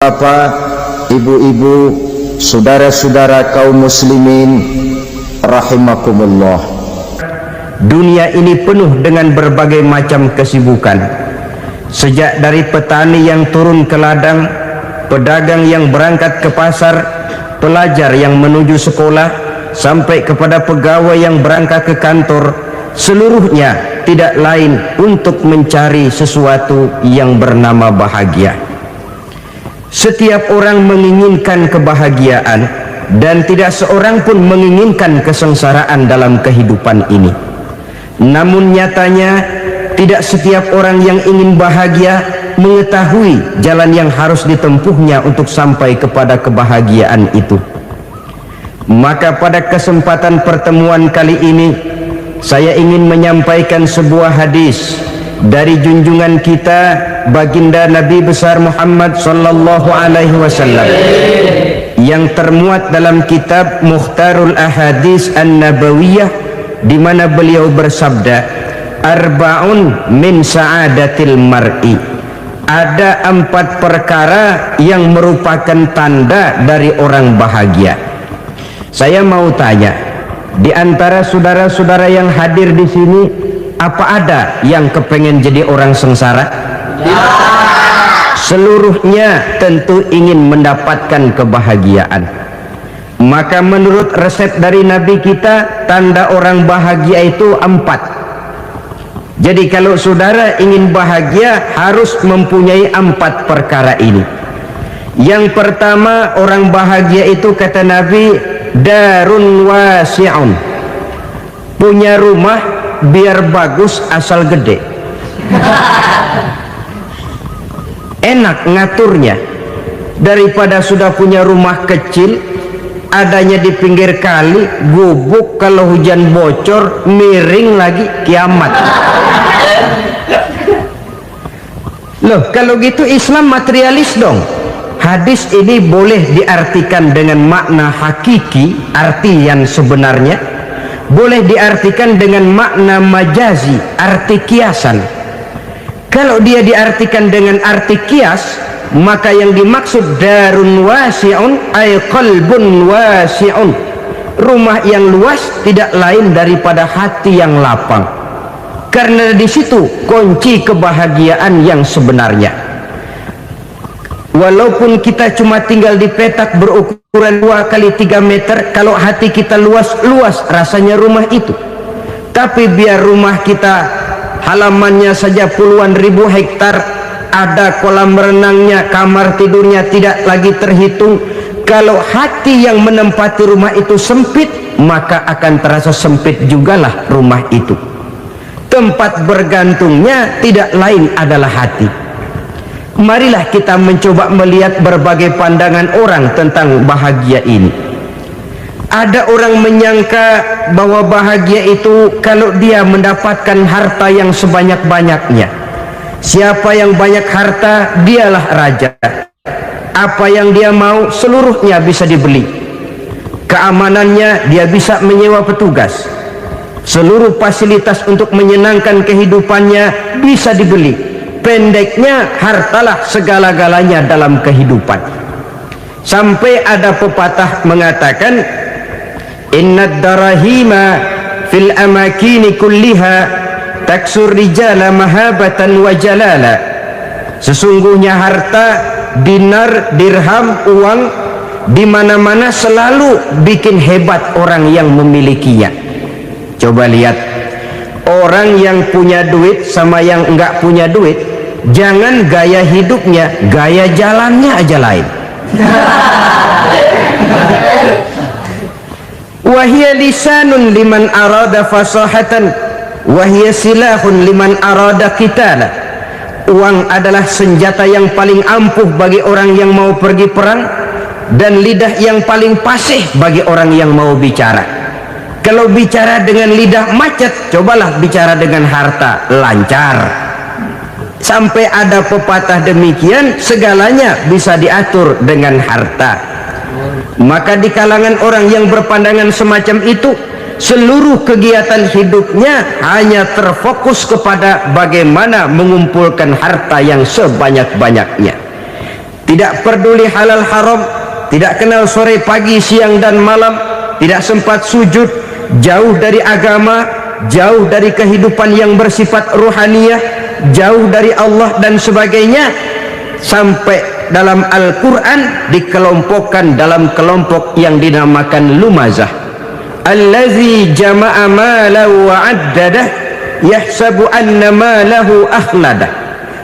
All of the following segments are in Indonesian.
Bapak-bapak, ibu-ibu, saudara-saudara kaum muslimin rahimakumullah. Dunia ini penuh dengan berbagai macam kesibukan. Sejak dari petani yang turun ke ladang, pedagang yang berangkat ke pasar, pelajar yang menuju sekolah, sampai kepada pegawai yang berangkat ke kantor, seluruhnya tidak lain untuk mencari sesuatu yang bernama bahagia. Setiap orang menginginkan kebahagiaan, dan tidak seorang pun menginginkan kesengsaraan dalam kehidupan ini. Namun nyatanya tidak setiap orang yang ingin bahagia mengetahui jalan yang harus ditempuhnya untuk sampai kepada kebahagiaan itu. Maka pada kesempatan pertemuan kali ini, saya ingin menyampaikan sebuah hadis dari junjungan kita baginda Nabi besar Muhammad sallallahu alaihi wasallam yang termuat dalam kitab Mukhtarul Ahadits An-Nabawiyah, di mana beliau bersabda, arba'un min sa'adatil mar'i. Ada 4 perkara yang merupakan tanda dari orang bahagia. Saya mau tanya, di antara saudara-saudara yang hadir di sini, apa ada yang kepengen jadi orang sengsara? Ya. Seluruhnya tentu ingin mendapatkan kebahagiaan. Maka menurut resep dari Nabi kita, tanda orang bahagia itu 4. Jadi kalau saudara ingin bahagia, harus mempunyai 4 perkara ini. Yang pertama, orang bahagia itu kata Nabi, darun wasi'un. Punya rumah biar bagus asal gede. Enak ngaturnya, daripada sudah punya rumah kecil adanya di pinggir kali, gubuk, kalau hujan bocor, miring lagi, kiamat. Loh, kalau gitu Islam materialis dong. Hadis ini boleh diartikan dengan makna hakiki, arti yang sebenarnya, boleh diartikan dengan makna majazi, arti kiasan. Kalau dia diartikan dengan arti kias, maka yang dimaksud darun wasi'un ay qalbun wasi'un. Rumah yang luas tidak lain daripada hati yang lapang. Karena di situ kunci kebahagiaan yang sebenarnya. Walaupun kita cuma tinggal di petak berukuran 2 kali 3 meter, kalau hati kita luas-luas rasanya rumah itu. Tapi biar rumah kita halamannya saja puluhan ribu hektar, ada kolam renangnya, kamar tidurnya tidak lagi terhitung. Kalau hati yang menempati rumah itu sempit, maka akan terasa sempit jugalah rumah itu. Tempat bergantungnya tidak lain adalah hati. Marilah kita mencoba melihat berbagai pandangan orang tentang bahagia ini. Ada orang menyangka bahwa bahagia itu kalau dia mendapatkan harta yang sebanyak-banyaknya. Siapa yang banyak harta, dialah raja. Apa yang dia mau, seluruhnya bisa dibeli. Keamanannya, dia bisa menyewa petugas. Seluruh fasilitas untuk menyenangkan kehidupannya bisa dibeli. Pendeknya, hartalah segala-galanya dalam kehidupan. Sampai ada pepatah mengatakan, innad darahima fil amakini kulliha taksur rijala mahabatan wa jalala. Sesungguhnya harta, dinar, dirham, uang di mana-mana selalu bikin hebat orang yang memilikinya. Coba lihat, orang yang punya duit sama yang enggak punya duit, jangan gaya hidupnya, gaya jalannya aja lain. Wahia lisanun liman arada fasahatan, wahia silahun liman arada qitala. Uang adalah senjata yang paling ampuh bagi orang yang mau pergi perang, dan lidah yang paling fasih bagi orang yang mau bicara. Kalau bicara dengan lidah macet, cobalah bicara dengan harta, lancar. Sampai ada pepatah demikian, segalanya bisa diatur dengan harta. Maka di kalangan orang yang berpandangan semacam itu, seluruh kegiatan hidupnya hanya terfokus kepada bagaimana mengumpulkan harta yang sebanyak-banyaknya. tidak peduli halal haram, tidak kenal sore pagi siang dan malam, tidak sempat sujud, jauh dari agama, jauh dari kehidupan yang bersifat ruhaniyah, jauh dari Allah dan sebagainya, sampai dalam Al-Quran dikelompokkan dalam kelompok yang dinamakan lumazah. Allazi jama'a malahu wa addadah yahsabu anna malahu akhladah.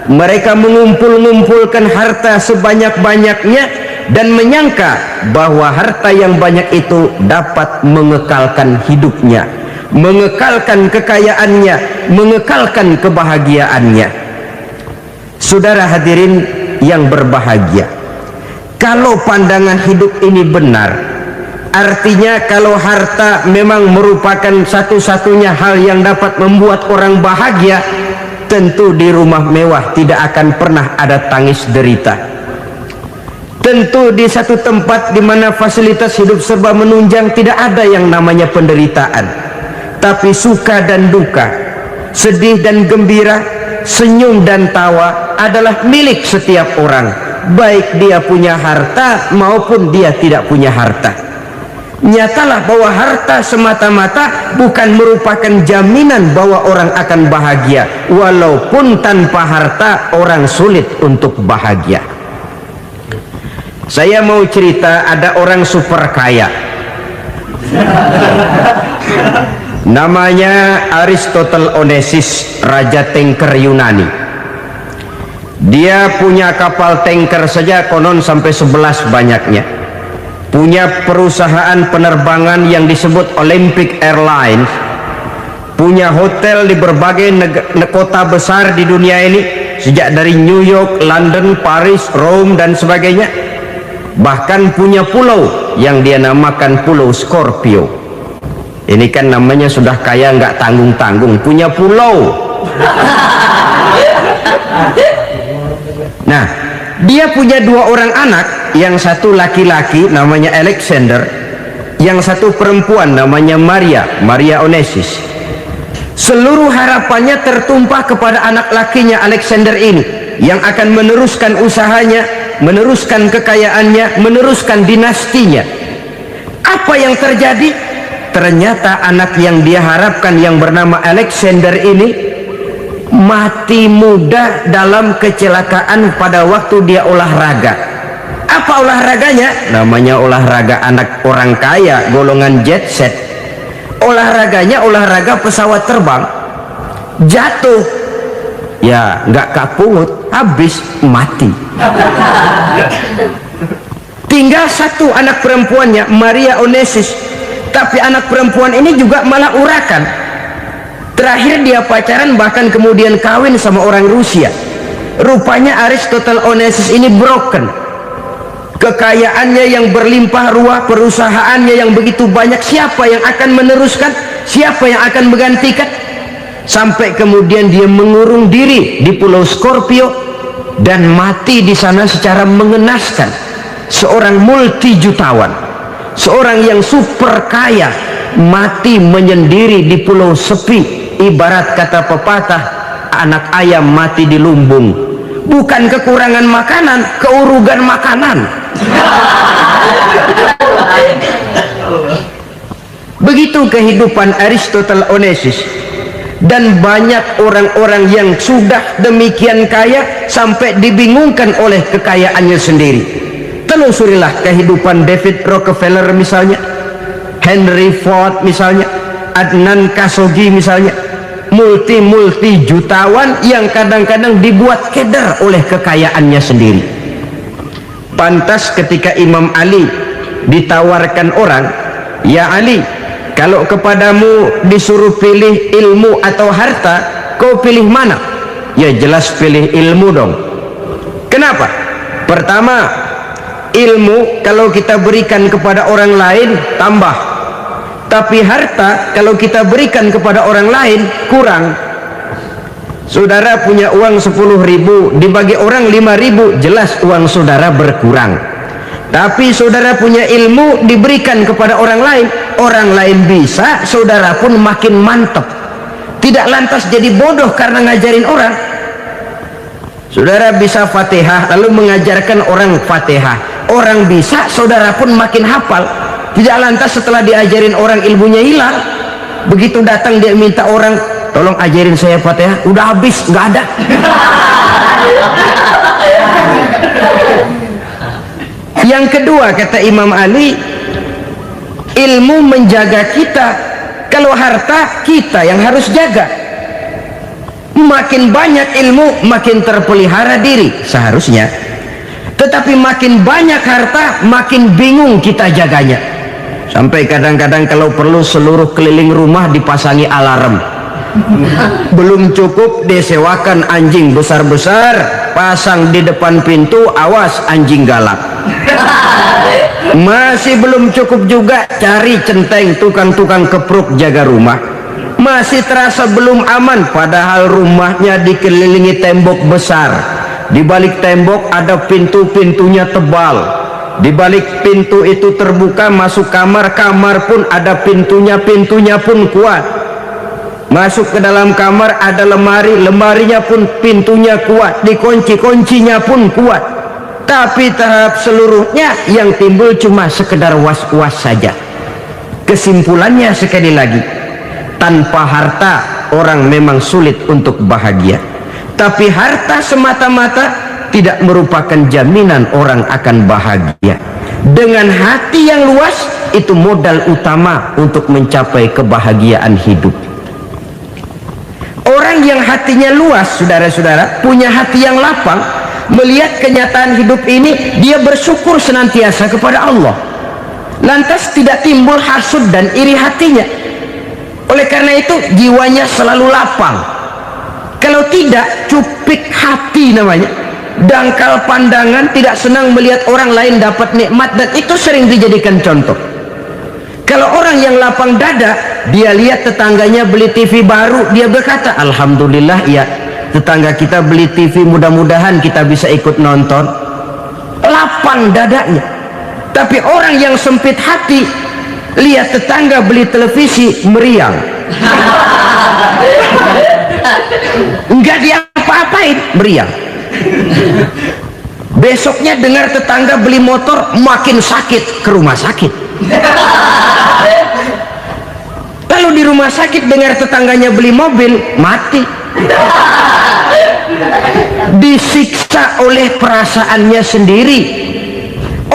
Mereka mengumpul-ngumpulkan harta sebanyak-banyaknya dan menyangka bahwa harta yang banyak itu dapat mengekalkan hidupnya, mengekalkan kekayaannya, mengekalkan kebahagiaannya. Saudara hadirin yang berbahagia, kalau pandangan hidup ini benar, artinya kalau harta memang merupakan satu-satunya hal yang dapat membuat orang bahagia, tentu di rumah mewah tidak akan pernah ada tangis derita. Tentu di satu tempat di mana fasilitas hidup serba menunjang tidak ada yang namanya penderitaan. Tapi suka dan duka, sedih dan gembira, senyum dan tawa adalah milik setiap orang, baik dia punya harta maupun dia tidak punya harta. Nyatalah bahwa harta semata-mata bukan merupakan jaminan bahwa orang akan bahagia, walaupun tanpa harta orang sulit untuk bahagia. Saya mau cerita, ada orang super kaya namanya Aristotle Onassis, raja tanker Yunani. Dia punya kapal tanker saja konon sampai 11 banyaknya, punya perusahaan penerbangan yang disebut Olympic Airlines, punya hotel di berbagai kota besar di dunia ini, sejak dari New York, London, Paris, Rome dan sebagainya. Bahkan punya pulau yang dia namakan Pulau Scorpio. Ini kan namanya sudah kaya nggak tanggung-tanggung, punya pulau. Nah, dia punya 2 orang anak, yang satu laki-laki namanya Alexander, yang satu perempuan namanya Maria Onassis. Seluruh harapannya tertumpah kepada anak lakinya Alexander ini, yang akan meneruskan usahanya, meneruskan kekayaannya, meneruskan dinastinya. Apa yang terjadi? Ternyata anak yang dia harapkan yang bernama Alexander ini mati muda dalam kecelakaan pada waktu dia olahraga. Apa olahraganya? Namanya olahraga anak orang kaya, golongan jet set. Olahraganya olahraga pesawat terbang. Jatuh, ya nggak kapungut, habis mati. Tinggal satu anak perempuannya, Maria Onassis. Tapi anak perempuan ini juga malah urakan. Terakhir dia pacaran, bahkan kemudian kawin sama orang Rusia. Rupanya Aristotle Onassis ini broken. Kekayaannya yang berlimpah ruah, perusahaannya yang begitu banyak, siapa yang akan meneruskan? Siapa yang akan menggantikan? Sampai kemudian dia mengurung diri di Pulau Scorpio dan mati di sana secara mengenaskan. Seorang multi jutawan, seorang yang super kaya, mati menyendiri di pulau sepi. Ibarat kata pepatah, anak ayam mati di lumbung. Bukan kekurangan makanan, keurugan makanan. Begitu kehidupan Aristotle Onassis. Dan banyak orang-orang yang sudah demikian kaya sampai dibingungkan oleh kekayaannya sendiri. Telusurilah kehidupan David Rockefeller misalnya, Henry Ford misalnya, Adnan Khashoggi misalnya, multi jutawan yang kadang-kadang dibuat keder oleh kekayaannya sendiri. Pantas ketika Imam Ali ditawarkan orang, ya Ali, kalau kepadamu disuruh pilih ilmu atau harta, kau pilih mana? Ya jelas pilih ilmu dong. Kenapa? Pertama, ilmu kalau kita berikan kepada orang lain tambah, tapi harta kalau kita berikan kepada orang lain kurang. Saudara punya uang 10.000, dibagi orang 5.000, jelas uang saudara berkurang. Tapi saudara punya ilmu, diberikan kepada orang lain bisa, saudara pun makin mantap. Tidak lantas jadi bodoh karena ngajarin orang. Saudara bisa Fatihah lalu mengajarkan orang Fatihah, orang bisa, saudara pun makin hafal. Tidak lantas setelah diajarin orang ilmunya hilang, begitu datang dia minta orang tolong ajarin saya Fatihah, udah habis, nggak ada. Yang kedua kata Imam Ali, ilmu menjaga kita. Kalau harta, kita yang harus jaga. Makin banyak ilmu, makin terpelihara diri seharusnya. Tetapi makin banyak harta, makin bingung kita jaganya. Sampai kadang-kadang kalau perlu seluruh keliling rumah dipasangi alarm. Belum cukup disewakan anjing besar-besar, pasang di depan pintu, awas anjing galak. Masih belum cukup juga, cari centeng tukang-tukang kepruk jaga rumah. Masih terasa belum aman, padahal rumahnya dikelilingi tembok besar. Di balik tembok ada pintu-pintunya tebal. Di balik pintu itu terbuka masuk kamar, kamar pun ada pintunya, pintunya pun kuat. Masuk ke dalam kamar ada lemari, lemarinya pun pintunya kuat, dikunci, kuncinya pun kuat. Tapi tahap seluruhnya yang timbul cuma sekedar was-was saja. Kesimpulannya sekali lagi, tanpa harta orang memang sulit untuk bahagia. Tapi harta semata-mata tidak merupakan jaminan orang akan bahagia. Dengan hati yang luas, itu modal utama untuk mencapai kebahagiaan hidup. Orang yang hatinya luas, saudara-saudara, punya hati yang lapang, melihat kenyataan hidup ini, dia bersyukur senantiasa kepada Allah. Lantas tidak timbul hasud dan iri hatinya. Oleh karena itu jiwanya selalu lapang. Kalau tidak, cupik hati namanya, dangkal pandangan, tidak senang melihat orang lain dapat nikmat, dan itu sering dijadikan contoh. Kalau orang yang lapang dada, dia lihat tetangganya beli TV baru, dia berkata alhamdulillah ya, tetangga kita beli TV, mudah-mudahan kita bisa ikut nonton. Lapang dadanya. Tapi orang yang sempit hati, lihat tetangga beli televisi, meriang. Enggak diapa-apain, meriang. Besoknya dengar tetangga beli motor, makin sakit, ke rumah sakit. Lalu di rumah sakit dengar tetangganya beli mobil, mati. Disiksa oleh perasaannya sendiri.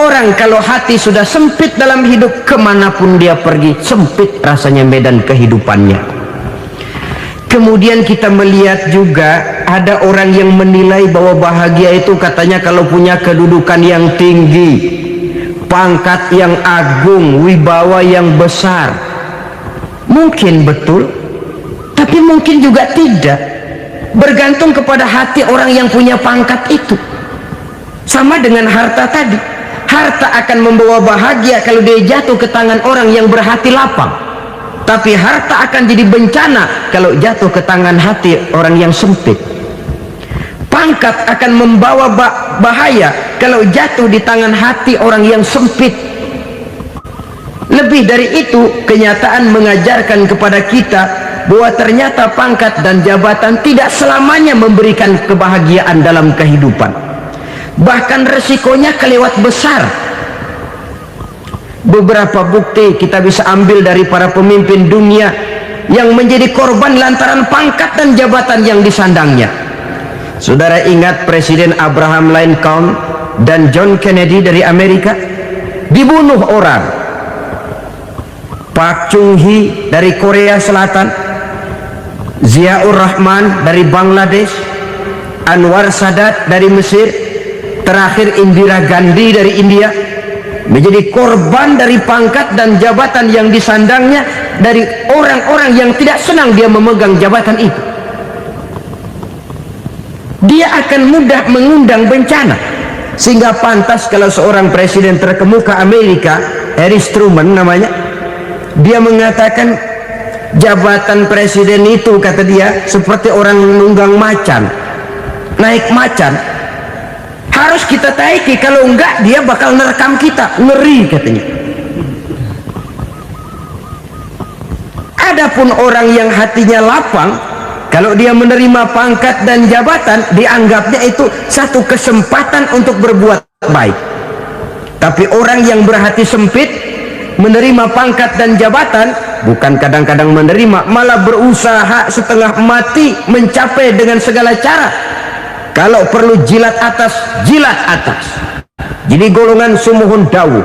Orang kalau hati sudah sempit dalam hidup, kemanapun dia pergi, sempit rasanya medan kehidupannya. Kemudian kita melihat juga ada orang yang menilai bahwa bahagia itu katanya kalau punya kedudukan yang tinggi, pangkat yang agung, wibawa yang besar. Mungkin betul, tapi mungkin juga tidak. Bergantung kepada hati orang yang punya pangkat itu. Sama dengan harta tadi. Harta akan membawa bahagia kalau dia jatuh ke tangan orang yang berhati lapang. Tapi harta akan jadi bencana kalau jatuh ke tangan hati orang yang sempit. Pangkat akan membawa bahaya kalau jatuh di tangan hati orang yang sempit. Lebih dari itu, kenyataan mengajarkan kepada kita bahwa ternyata pangkat dan jabatan tidak selamanya memberikan kebahagiaan dalam kehidupan. Bahkan resikonya kelewat besar. Beberapa bukti kita bisa ambil dari para pemimpin dunia yang menjadi korban lantaran pangkat dan jabatan yang disandangnya. Saudara ingat Presiden Abraham Lincoln dan John Kennedy dari Amerika? Dibunuh orang. Park Chung-hee dari Korea Selatan, Ziaur Rahman dari Bangladesh, Anwar Sadat dari Mesir, terakhir Indira Gandhi dari India, menjadi korban dari pangkat dan jabatan yang disandangnya dari orang-orang yang tidak senang dia memegang jabatan itu. Dia akan mudah mengundang bencana, sehingga pantas kalau seorang presiden terkemuka Amerika, Harry Truman namanya, dia mengatakan jabatan presiden itu, kata dia, seperti orang nunggang macan, naik macan. Harus kita taiki, kalau enggak dia bakal nerekam kita, ngeri katanya. Adapun orang yang hatinya lapang, Kalau dia menerima pangkat dan jabatan, dianggapnya itu satu kesempatan untuk berbuat baik. Tapi orang yang berhati sempit, menerima pangkat dan jabatan, bukan kadang-kadang menerima, malah berusaha setengah mati mencapai dengan segala cara. Kalau perlu jilat atas, jilat atas. Jadi golongan sumuhun dawuh.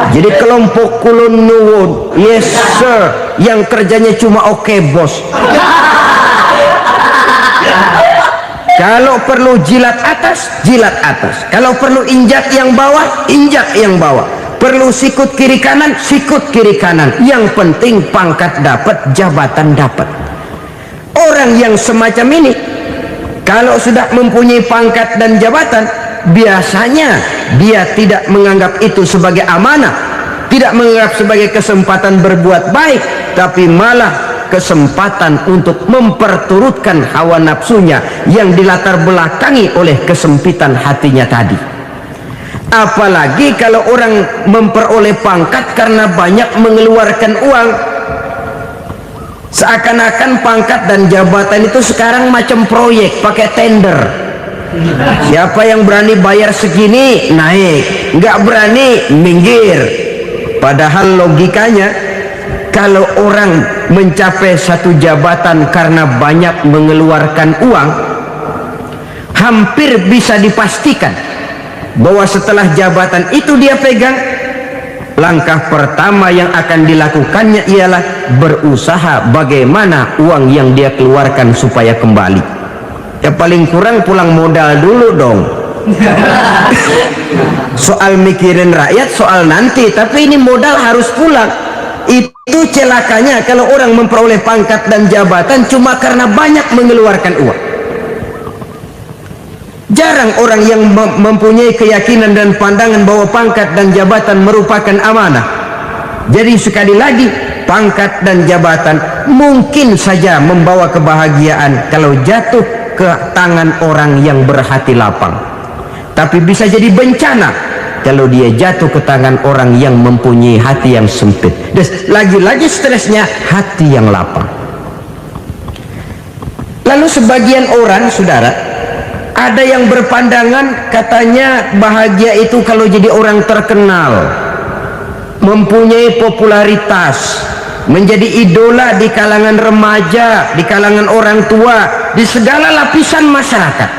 Jadi kelompok kulon nuwun, yes sir, yang kerjanya cuma oke bos. Kalau perlu jilat atas, jilat atas. Kalau perlu injak yang bawah, injak yang bawah. Perlu sikut kiri kanan, sikut kiri kanan. Yang penting pangkat dapat, jabatan dapat. Orang yang semacam ini, kalau sudah mempunyai pangkat dan jabatan, biasanya dia tidak menganggap itu sebagai amanah, tidak menganggap sebagai kesempatan berbuat baik, tapi malah kesempatan untuk memperturutkan hawa nafsunya yang dilatar belakangi oleh kesempitan hatinya tadi. Apalagi kalau orang memperoleh pangkat karena banyak mengeluarkan uang, seakan-akan pangkat dan jabatan itu sekarang macam proyek pakai tender. Siapa yang berani bayar segini naik, nggak berani minggir. Padahal logikanya, kalau orang mencapai satu jabatan karena banyak mengeluarkan uang, hampir bisa dipastikan bahwa setelah jabatan itu dia pegang, langkah pertama yang akan dilakukannya ialah berusaha bagaimana uang yang dia keluarkan supaya kembali. Ya paling kurang pulang modal dulu dong. Soal mikirin rakyat soal nanti, tapi ini modal harus pulang. Itu celakanya kalau orang memperoleh pangkat dan jabatan cuma karena banyak mengeluarkan uang. Jarang orang yang mempunyai keyakinan dan pandangan bahwa pangkat dan jabatan merupakan amanah. Jadi sekali lagi, pangkat dan jabatan mungkin saja membawa kebahagiaan kalau jatuh ke tangan orang yang berhati lapang, tapi bisa jadi bencana kalau dia jatuh ke tangan orang yang mempunyai hati yang sempit. Dan lagi-lagi stresnya hati yang lapang. Lalu sebagian orang, saudara, ada yang berpandangan katanya bahagia itu kalau jadi orang terkenal, mempunyai popularitas, menjadi idola di kalangan remaja, di kalangan orang tua, di segala lapisan masyarakat.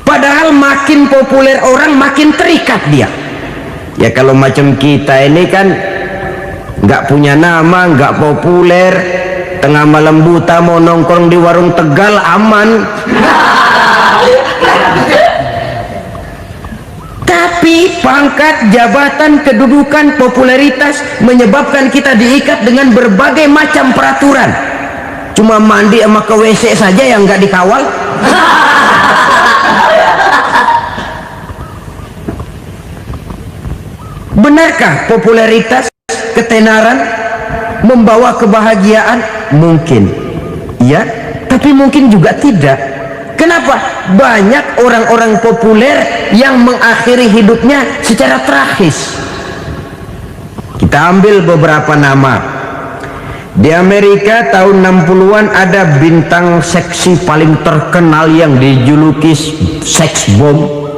Padahal makin populer orang, makin terikat dia. Ya kalau macam kita ini kan nggak punya nama, nggak populer, tengah malam buta mau nongkrong di warung Tegal aman. Tapi pangkat, jabatan, kedudukan, popularitas menyebabkan kita diikat dengan berbagai macam peraturan. Cuma mandi sama ke WC saja yang nggak dikawal. Benarkah popularitas, ketenaran membawa kebahagiaan? Mungkin ya, tapi mungkin juga tidak. Kenapa? Banyak orang-orang populer yang mengakhiri hidupnya secara tragis. Kita ambil beberapa nama. Di Amerika tahun 60-an ada bintang seksi paling terkenal yang dijuluki sex bomb,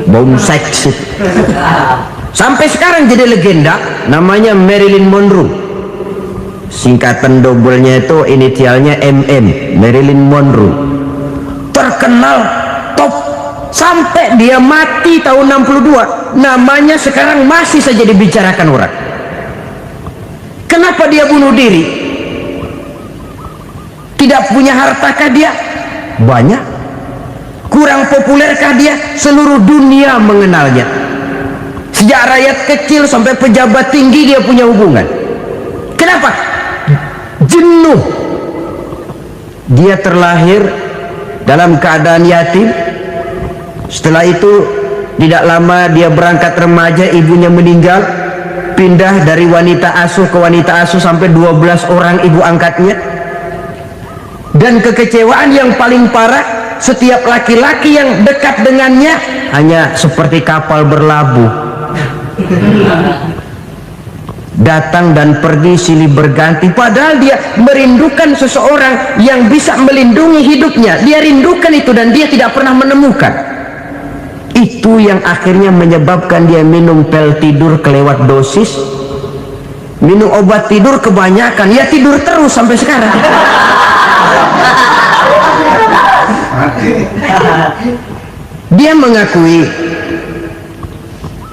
bom seks. Sampai sekarang jadi legenda, namanya Marilyn Monroe. Singkatan dobelnya itu inisialnya MM, Marilyn Monroe. Terkenal top sampai dia mati tahun 62, namanya sekarang masih saja dibicarakan orang. Kenapa dia bunuh diri? Tidak punya hartakah dia? Banyak. Kurang populerkah dia? Seluruh dunia mengenalnya. Sejak rakyat kecil sampai pejabat tinggi dia punya hubungan. Kenapa? Jenuh. Dia terlahir dalam keadaan yatim. Setelah itu tidak lama dia berangkat remaja, ibunya meninggal, pindah dari wanita asuh ke wanita asuh sampai 12 orang ibu angkatnya. Dan kekecewaan yang paling parah, setiap laki-laki yang dekat dengannya hanya seperti kapal berlabuh. datang dan pergi silih berganti, padahal dia merindukan seseorang yang bisa melindungi hidupnya. Dia rindukan itu dan dia tidak pernah menemukan. Itu yang akhirnya menyebabkan dia minum pil tidur kelewat dosis, minum obat tidur kebanyakan, ya tidur terus sampai sekarang. Dia mengakui,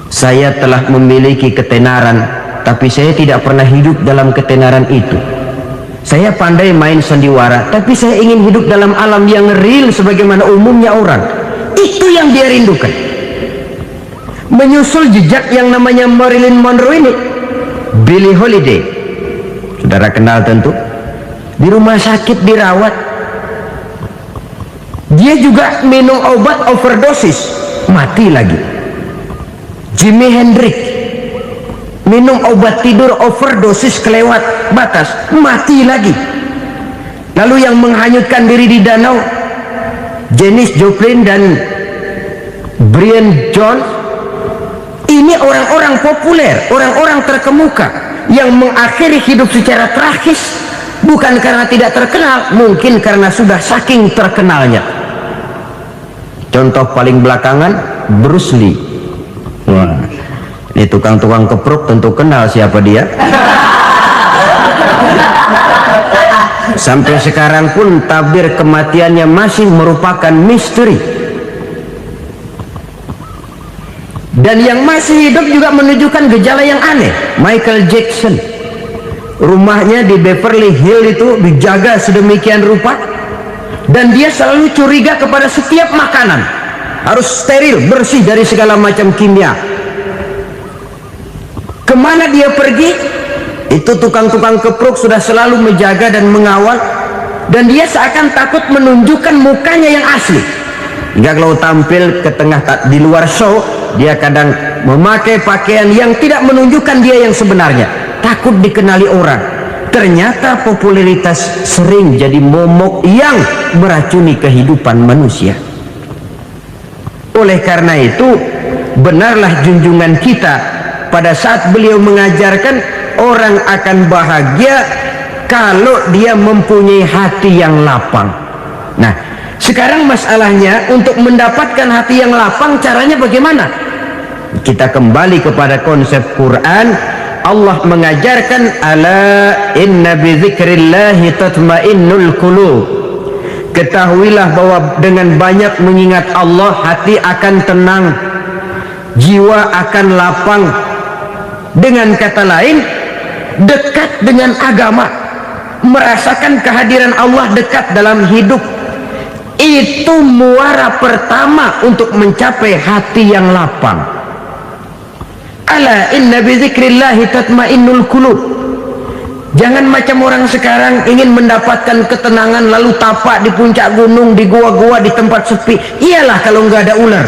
saya telah memiliki ketenaran, tapi saya tidak pernah hidup dalam ketenaran itu. Saya pandai main sandiwara, tapi saya ingin hidup dalam alam yang real sebagaimana umumnya orang. Itu yang dia rindukan. Menyusul jejak yang namanya Marilyn Monroe ini, Billie Holiday, saudara kenal tentu, di rumah sakit dirawat. Dia juga minum obat overdosis, mati lagi. Jimi Hendrix minum obat tidur overdosis kelewat batas, mati lagi. Lalu yang menghanyutkan diri di danau, Janis Joplin dan Brian Jones. Ini orang-orang populer, orang-orang terkemuka yang mengakhiri hidup secara tragis, bukan karena tidak terkenal, mungkin karena sudah saking terkenalnya. Contoh paling belakangan, Bruce Lee. Wah, ini tukang-tukang kepruk tentu kenal siapa dia. Sampai sekarang pun tabir kematiannya masih merupakan misteri. Dan yang masih hidup juga menunjukkan gejala yang aneh. Michael Jackson, rumahnya di Beverly Hills itu dijaga sedemikian rupa, dan dia selalu curiga kepada setiap makanan harus steril, bersih dari segala macam kimia. Kemana dia pergi, itu tukang-tukang kepruk sudah selalu menjaga dan mengawal, dan dia seakan takut menunjukkan mukanya yang asli. Hingga kalau tampil ke tengah di luar show, dia kadang memakai pakaian yang tidak menunjukkan dia yang sebenarnya, takut dikenali orang. Ternyata popularitas sering jadi momok yang meracuni kehidupan manusia. Oleh karena itu, benarlah junjungan kita pada saat beliau mengajarkan orang akan bahagia kalau dia mempunyai hati yang lapang. Nah, sekarang masalahnya untuk mendapatkan hati yang lapang, caranya bagaimana? Kita kembali kepada konsep Quran. Allah mengajarkan, ala inna bi dzikrillahi tatmainnul qulub. Ketahuilah bahwa dengan banyak mengingat Allah, hati akan tenang, jiwa akan lapang. Dengan kata lain, dekat dengan agama, merasakan kehadiran Allah dekat dalam hidup, itu muara pertama untuk mencapai hati yang lapang. Ala inna bi dzikrillahi tatmainnul qulub. Jangan macam orang sekarang ingin mendapatkan ketenangan lalu tapak di puncak gunung, di gua-gua, di tempat sepi. Iyalah kalau nggak ada ular.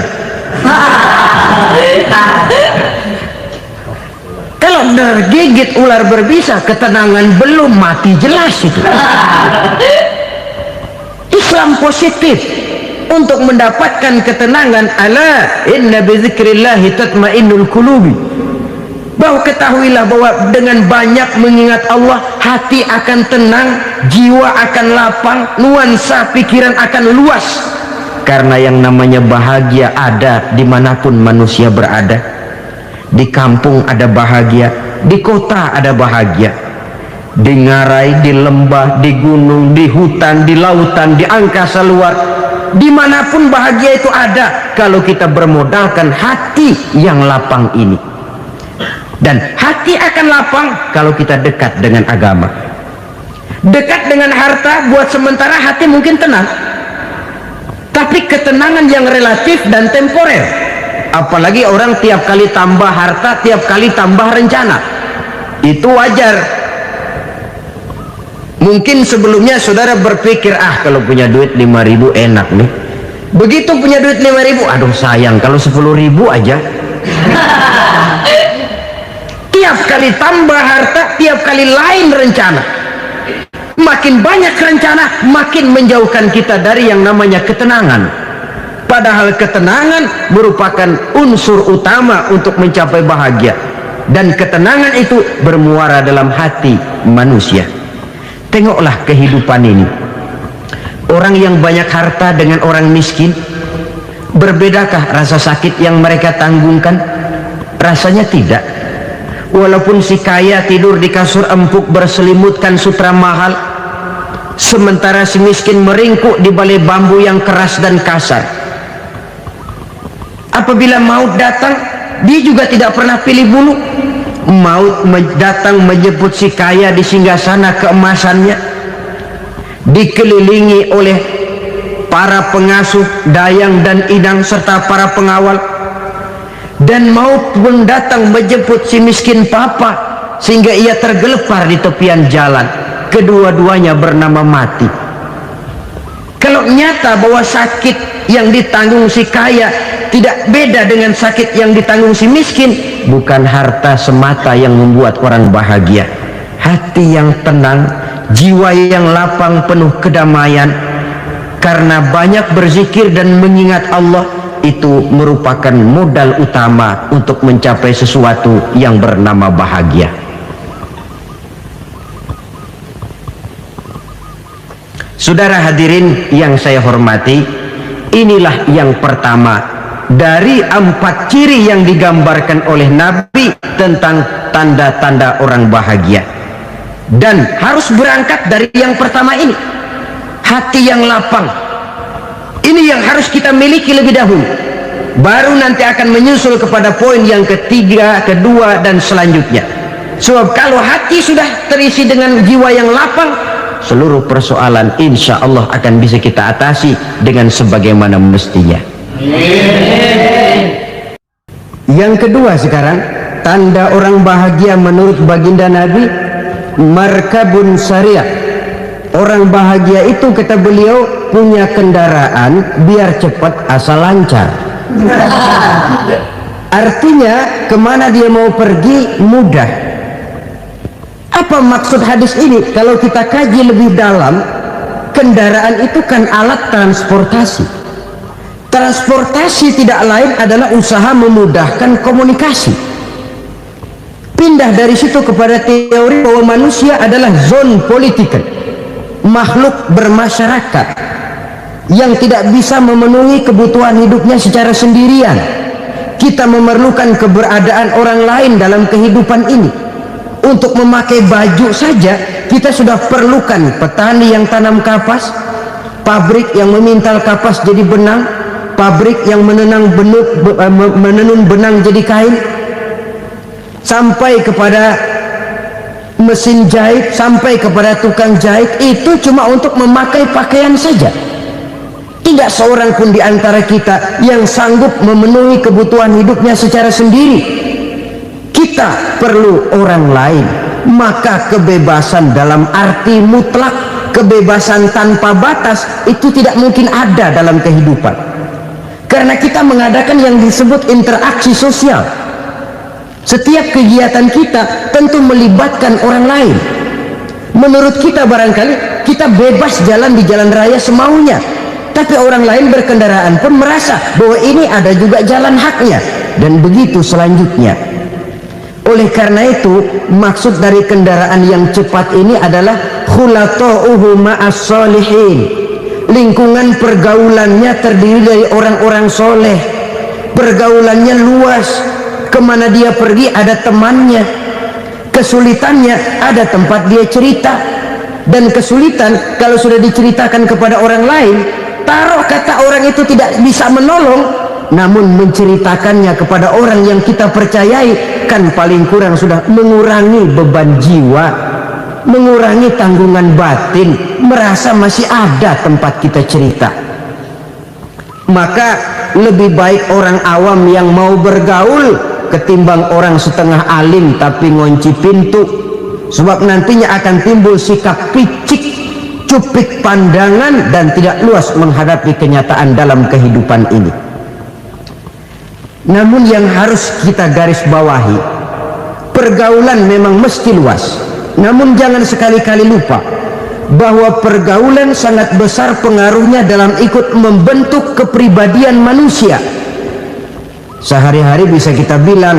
Kalau tergigit ular berbisa, ketenangan belum, mati jelas itu. Islam positif untuk mendapatkan ketenangan. Ala inna bi dzikrillahi tatmainnul qulubi. Bahwa ketahuilah bahwa dengan banyak mengingat Allah, hati akan tenang, jiwa akan lapang, nuansa pikiran akan luas. Karena yang namanya bahagia ada dimanapun manusia berada. Di kampung ada bahagia, di kota ada bahagia, di ngarai, di lembah, di gunung, di hutan, di lautan, di angkasa luar, dimanapun bahagia itu ada kalau kita bermodalkan hati yang lapang ini. Dan hati akan lapang kalau kita dekat dengan agama. Dekat dengan harta buat sementara hati mungkin tenang, tapi ketenangan yang relatif dan temporer. Apalagi orang tiap kali tambah harta, tiap kali tambah rencana, itu wajar. Mungkin sebelumnya saudara berpikir, kalau punya duit 5.000 enak nih. Begitu punya duit 5.000, aduh sayang kalau 10.000 aja. Tiap kali tambah harta, tiap kali lain rencana. Makin banyak rencana, makin menjauhkan kita dari yang namanya ketenangan. Padahal ketenangan merupakan unsur utama untuk mencapai bahagia. dan ketenangan itu bermuara dalam hati manusia. Tengoklah kehidupan ini. Orang yang banyak harta dengan orang miskin, berbedakah rasa sakit yang mereka tanggungkan? Rasanya tidak. Walaupun si kaya tidur di kasur empuk berselimutkan sutra mahal, sementara si miskin meringkuk di balai bambu yang keras dan kasar. Apabila maut datang, dia juga tidak pernah pilih bulu. Maut datang menjemput si kaya di singgasana keemasannya, dikelilingi oleh para pengasuh, dayang dan idang serta para pengawal. Dan maut pun datang menjemput si miskin papa, sehingga ia tergelepar di tepian jalan. Kedua-duanya bernama mati. Kalau nyata bahwa sakit yang ditanggung si kaya tidak beda dengan sakit yang ditanggung si miskin, bukan harta semata yang membuat orang bahagia. Hati yang tenang, jiwa yang lapang penuh kedamaian karena banyak berzikir dan mengingat Allah, itu merupakan modal utama untuk mencapai sesuatu yang bernama bahagia. Saudara hadirin yang saya hormati, inilah yang pertama dari 4 ciri yang digambarkan oleh Nabi tentang tanda-tanda orang bahagia. Dan harus berangkat dari yang pertama ini, hati yang lapang. Ini yang harus kita miliki lebih dahulu, baru nanti akan menyusul kepada poin yang ketiga, kedua, dan selanjutnya. Sebab kalau hati sudah terisi dengan jiwa yang lapang, seluruh persoalan insya Allah akan bisa kita atasi dengan sebagaimana mestinya. Yang kedua sekarang, tanda orang bahagia menurut baginda Nabi, markabun syariah. Orang bahagia itu, kata beliau, punya kendaraan biar cepat asal lancar. Artinya kemana dia mau pergi mudah. Apa maksud hadis ini? Kalau kita kaji lebih dalam, kendaraan itu kan alat transportasi. Transportasi tidak lain adalah usaha memudahkan komunikasi. Pindah dari situ kepada teori bahwa manusia adalah zon political, makhluk bermasyarakat yang tidak bisa memenuhi kebutuhan hidupnya secara sendirian. Kita memerlukan keberadaan orang lain dalam kehidupan ini. Untuk memakai baju saja kita sudah perlukan petani yang tanam kapas, pabrik yang memintal kapas jadi benang, pabrik yang menenun benang jadi kain, sampai kepada mesin jahit, sampai kepada tukang jahit. Itu cuma untuk memakai pakaian saja. Tidak seorang pun di antara kita yang sanggup memenuhi kebutuhan hidupnya secara sendiri. Kita perlu orang lain. Maka kebebasan dalam arti mutlak, kebebasan tanpa batas, itu tidak mungkin ada dalam kehidupan. Karena kita mengadakan yang disebut interaksi sosial. Setiap kegiatan kita tentu melibatkan orang lain. Menurut kita barangkali kita bebas jalan di jalan raya semaunya, tapi orang lain berkendaraan pun merasa bahwa ini ada juga jalan haknya, dan begitu selanjutnya. Oleh karena itu, maksud dari kendaraan yang cepat ini adalah khulatuhu ma'as solihin. Lingkungan pergaulannya terdiri dari orang-orang soleh. Pergaulannya luas. Kemana dia pergi ada temannya. Kesulitannya ada tempat dia cerita. Dan kesulitan kalau sudah diceritakan kepada orang lain, taruh kata orang itu tidak bisa menolong, namun menceritakannya kepada orang yang kita percayai, kan paling kurang sudah mengurangi beban jiwa, mengurangi tanggungan batin, merasa masih ada tempat kita cerita. Maka lebih baik orang awam yang mau bergaul ketimbang orang setengah alim tapi ngunci pintu. Sebab nantinya akan timbul sikap picik, cupik pandangan, dan tidak luas menghadapi kenyataan dalam kehidupan ini. Namun yang harus kita garis bawahi, pergaulan memang mesti luas, namun jangan sekali-kali lupa bahwa pergaulan sangat besar pengaruhnya dalam ikut membentuk kepribadian manusia. Sehari-hari bisa kita bilang,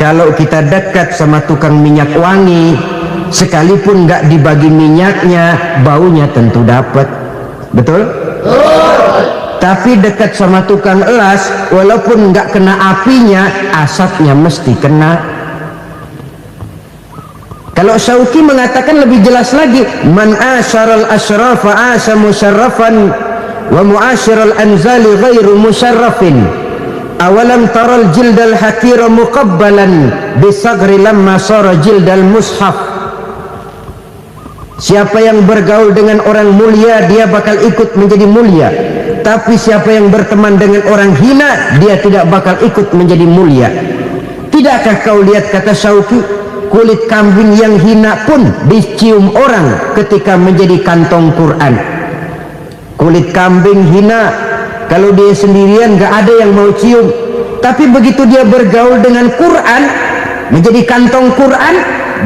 Kalau kita dekat sama tukang minyak wangi, sekalipun nggak dibagi minyaknya, baunya tentu dapat. Betul? Tapi dekat sama tukang elas, walaupun nggak kena apinya, asapnya mesti kena. Kalau Syauqi mengatakan lebih jelas lagi, man asyaral asyrafa asa musyarrafan wa muasyiral anzali ghairu musyarrafin. Awalam taral jildal hakira muqabbalan bisagri lamma sara jildal mushaf. Siapa yang bergaul dengan orang mulia, dia bakal ikut menjadi mulia. Tapi siapa yang berteman dengan orang hina, dia tidak bakal ikut menjadi mulia. Tidakkah kau lihat, kata Syauqi, kulit kambing yang hina pun dicium orang ketika menjadi kantong Quran. Kulit kambing hina, kalau dia sendirian gak ada yang mau cium. Tapi begitu dia bergaul dengan Quran, menjadi kantong Quran,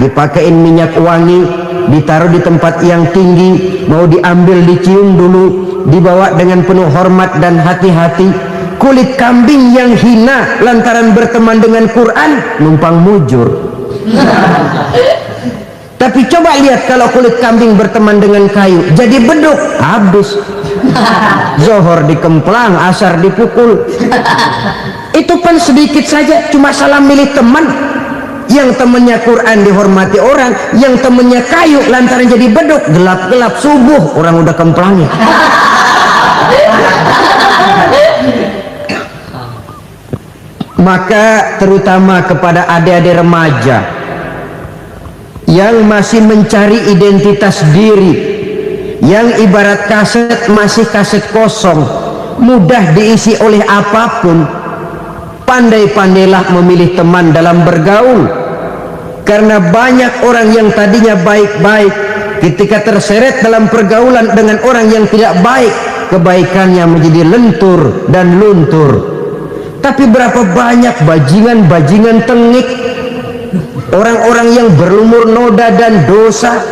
dipakein minyak wangi, ditaruh di tempat yang tinggi, mau diambil dicium dulu, dibawa dengan penuh hormat dan hati-hati. Kulit kambing yang hina lantaran berteman dengan Quran, numpang mujur. Tapi coba lihat kalau kulit kambing berteman dengan kayu, jadi beduk, habis. Zohor dikemplang, asar dipukul. Itu pun sedikit saja, cuma salah milih teman. Yang temannya Quran dihormati orang, yang temannya kayu lantaran jadi beduk, gelap-gelap subuh orang udah kemplangnya. Maka terutama kepada adik-adik remaja yang masih mencari identitas diri, yang ibarat kaset masih kaset kosong, mudah diisi oleh apapun, pandai-pandailah memilih teman dalam bergaul. Karena banyak orang yang tadinya baik-baik, ketika terseret dalam pergaulan dengan orang yang tidak baik, kebaikannya menjadi lentur dan luntur. Tapi berapa banyak bajingan-bajingan tengik, orang-orang yang berlumur noda dan dosa,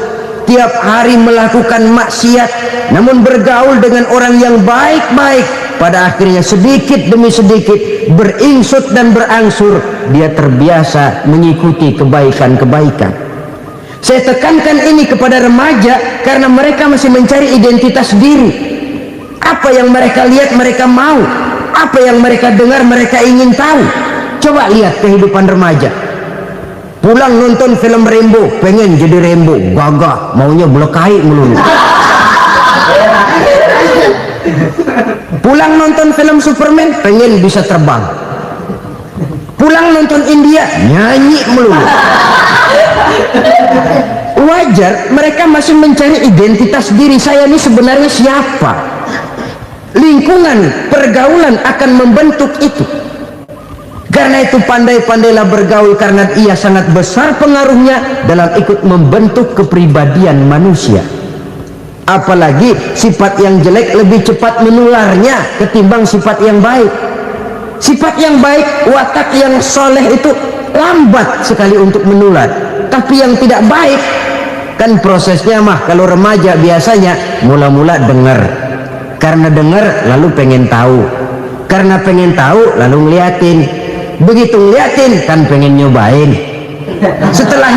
tiap hari melakukan maksiat, namun bergaul dengan orang yang baik-baik, pada akhirnya sedikit demi sedikit beringsut dan berangsur dia terbiasa mengikuti kebaikan-kebaikan. Saya tekankan ini kepada remaja karena mereka masih mencari identitas diri. Apa yang mereka lihat mereka mau, apa yang mereka dengar mereka ingin tahu. Coba lihat kehidupan remaja. Pulang nonton film Rambo, pengen jadi Rambo, gagah, maunya belekai melulu. Pulang nonton film Superman, pengen bisa terbang. Pulang nonton India, nyanyi melulu. Wajar, mereka masih mencari identitas diri. Saya ini sebenarnya siapa? Lingkungan, pergaulan akan membentuk itu. Karena itu pandai-pandailah bergaul, karena ia sangat besar pengaruhnya dalam ikut membentuk kepribadian manusia. Apalagi sifat yang jelek lebih cepat menularnya ketimbang sifat yang baik. Sifat yang baik, watak yang soleh itu lambat sekali untuk menular. Tapi yang tidak baik, kan prosesnya mah kalau remaja biasanya mula-mula dengar. Karena dengar lalu pengen tahu. Karena pengen tahu lalu ngeliatin. Begitu ngeliatin kan pengen nyobain. Setelah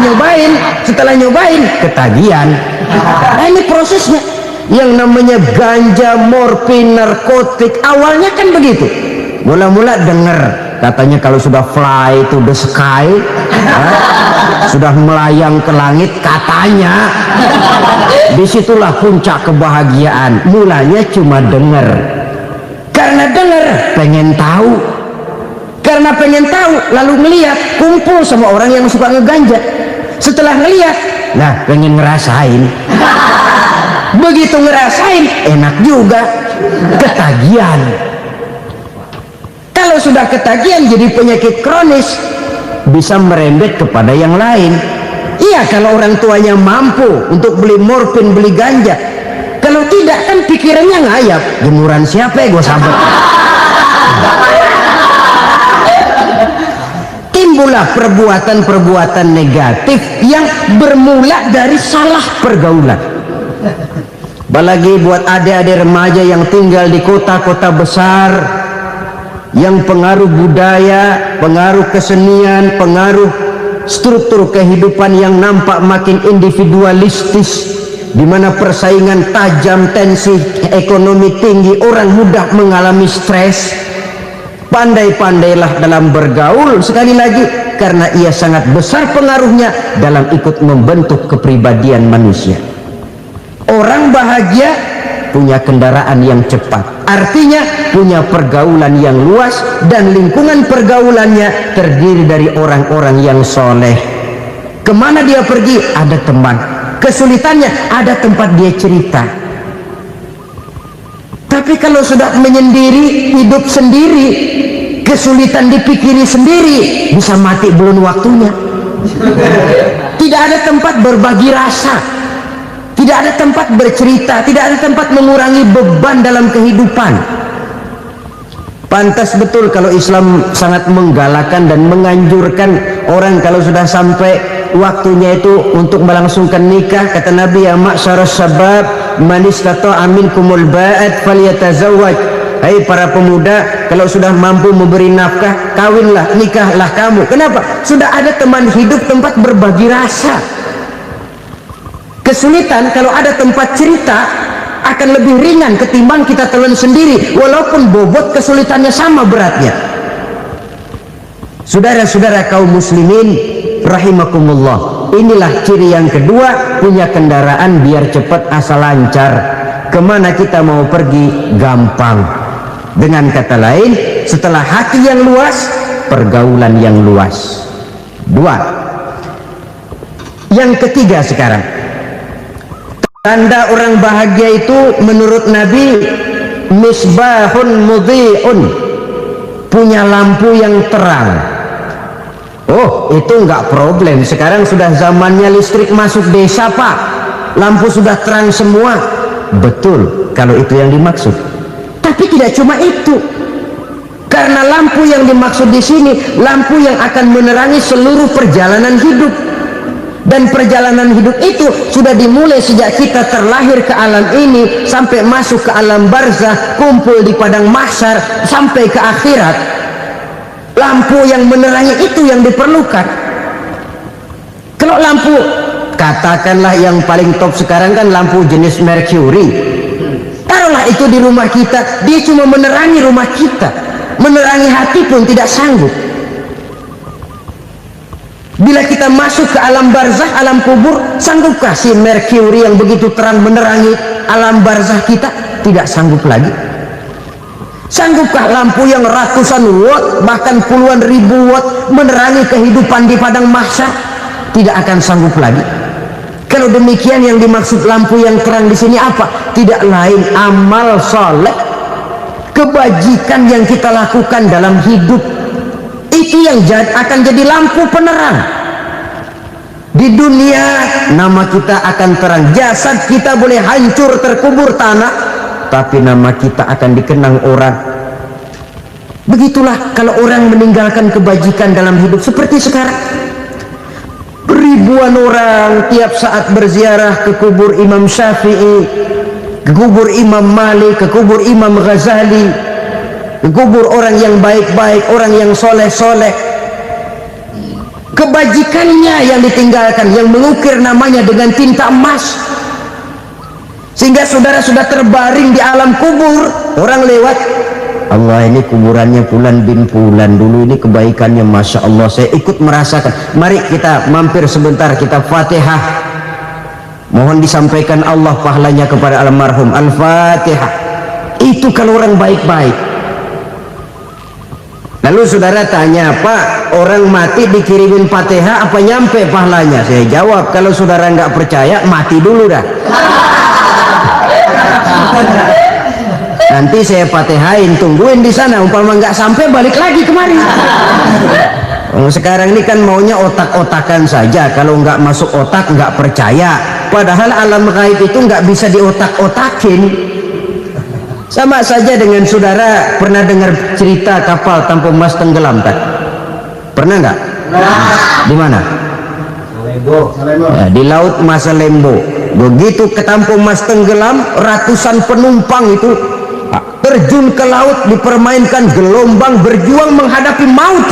nyobain ketagihan. Nah, ini prosesnya. Yang namanya ganja, morfin, narkotik, awalnya kan begitu. Mula-mula dengar, katanya kalau sudah fly to the sky, sudah melayang ke langit, katanya disitulah puncak kebahagiaan. Mulanya cuma dengar. Karena dengar pengen tahu. Karena pengen tahu lalu ngeliat, kumpul sama orang yang suka ngeganja. Setelah ngeliat, nah pengen ngerasain. Begitu ngerasain enak juga, ketagihan. Kalau sudah ketagihan jadi penyakit kronis, bisa merembet kepada yang lain. Iya, kalau orang tuanya mampu untuk beli morfin, beli ganja. Kalau tidak kan pikirannya ngayap, jemuran siapa ya gue sabar. Timbullah perbuatan-perbuatan negatif yang bermula dari salah pergaulan. Apalagi buat adik-adik remaja yang tinggal di kota-kota besar, yang pengaruh budaya, pengaruh kesenian, pengaruh struktur kehidupan yang nampak makin individualistis, di mana persaingan tajam, tensi ekonomi tinggi, orang mudah mengalami stres. Pandai-pandailah dalam bergaul, sekali lagi, karena ia sangat besar pengaruhnya dalam ikut membentuk kepribadian manusia. Orang bahagia punya kendaraan yang cepat, artinya punya pergaulan yang luas, dan lingkungan pergaulannya terdiri dari orang-orang yang soleh. Kemana dia pergi ada teman, kesulitannya ada tempat dia cerita. Tapi kalau sudah menyendiri, hidup sendiri, kesulitan dipikiri sendiri, bisa mati belum waktunya. Tidak ada tempat berbagi rasa, tidak ada tempat bercerita, tidak ada tempat mengurangi beban dalam kehidupan. Pantas betul kalau Islam sangat menggalakkan dan menganjurkan orang kalau sudah sampai waktunya itu untuk melangsungkan nikah. Kata Nabi, ya ma'syaras syabab man istata'a minkumul ba'at falyatazawwaj. Hai para pemuda, kalau sudah mampu memberi nafkah, kawinlah, nikahlah kamu. Kenapa? Sudah ada teman hidup, tempat berbagi rasa. Kesulitan kalau ada tempat cerita akan lebih ringan ketimbang kita telan sendiri, walaupun bobot kesulitannya sama beratnya. Saudara-saudara kaum muslimin rahimakumullah, inilah ciri yang kedua, punya kendaraan biar cepat asal lancar. Kemana kita mau pergi gampang. Dengan kata lain, setelah hati yang luas, pergaulan yang luas. Dua. Yang ketiga sekarang, tanda orang bahagia itu menurut Nabi, misbahun mudhi'un, punya lampu yang terang. Oh, itu enggak problem. Sekarang sudah zamannya listrik masuk desa, Pak. Lampu sudah terang semua. Betul, kalau itu yang dimaksud. Tapi tidak cuma itu. Karena lampu yang dimaksud di sini, lampu yang akan menerangi seluruh perjalanan hidup. Dan perjalanan hidup itu sudah dimulai sejak kita terlahir ke alam ini sampai masuk ke alam barzah, kumpul di padang mahsyar sampai ke akhirat. Lampu yang menerangi itu yang diperlukan. Kalau lampu, katakanlah yang paling top sekarang kan lampu jenis Mercury. Taruhlah itu di rumah kita, dia cuma menerangi rumah kita, menerangi hati pun tidak sanggup. Bila kita masuk ke alam barzah, alam kubur, sanggupkah si Mercury yang begitu terang menerangi alam barzah kita? Tidak sanggup lagi. Sanggupkah lampu yang ratusan watt, bahkan puluhan ribu watt menerangi kehidupan di padang mahsyar? Tidak akan sanggup lagi. Kalau demikian, yang dimaksud lampu yang terang di sini apa? Tidak lain amal soleh, kebajikan yang kita lakukan dalam hidup. Itu yang akan jadi lampu penerang. Di dunia nama kita akan terang, jasad kita boleh hancur terkubur tanah, tapi nama kita akan dikenang orang. Begitulah kalau orang meninggalkan kebajikan dalam hidup seperti sekarang. Ribuan orang tiap saat berziarah ke kubur Imam Syafi'i, ke kubur Imam Malik, ke kubur Imam Ghazali, ke kubur orang yang baik-baik, orang yang soleh-soleh. Kebajikannya yang ditinggalkan, yang mengukir namanya dengan tinta emas, sehingga saudara sudah terbaring di alam kubur. Orang lewat, Allah, ini kuburannya Fulan bin Fulan, dulu ini kebaikannya Masya Allah, saya ikut merasakan. Mari kita mampir sebentar, kita Fatihah, mohon disampaikan Allah pahalanya kepada almarhum. Al-Fatihah. Itu kalau orang baik-baik. Lalu saudara tanya, Pak, orang mati dikirimin Fatihah apa nyampe pahalanya? Saya jawab, kalau saudara nggak percaya, mati dulu dah. Nanti saya Fatihain, tungguin di sana, umpama nggak sampai balik lagi kemari. Sekarang ini kan maunya otak-otakan saja, kalau nggak masuk otak nggak percaya. Padahal alam gaib itu nggak bisa diotak-otakin. Sama saja dengan saudara pernah dengar cerita kapal Tampung Mas tenggelam tak? Pernah nggak? Di mana? Ya, di Laut Masalembo. Begitu ke Tampung Mas tenggelam, ratusan penumpang itu terjun ke laut, dipermainkan gelombang, berjuang menghadapi maut.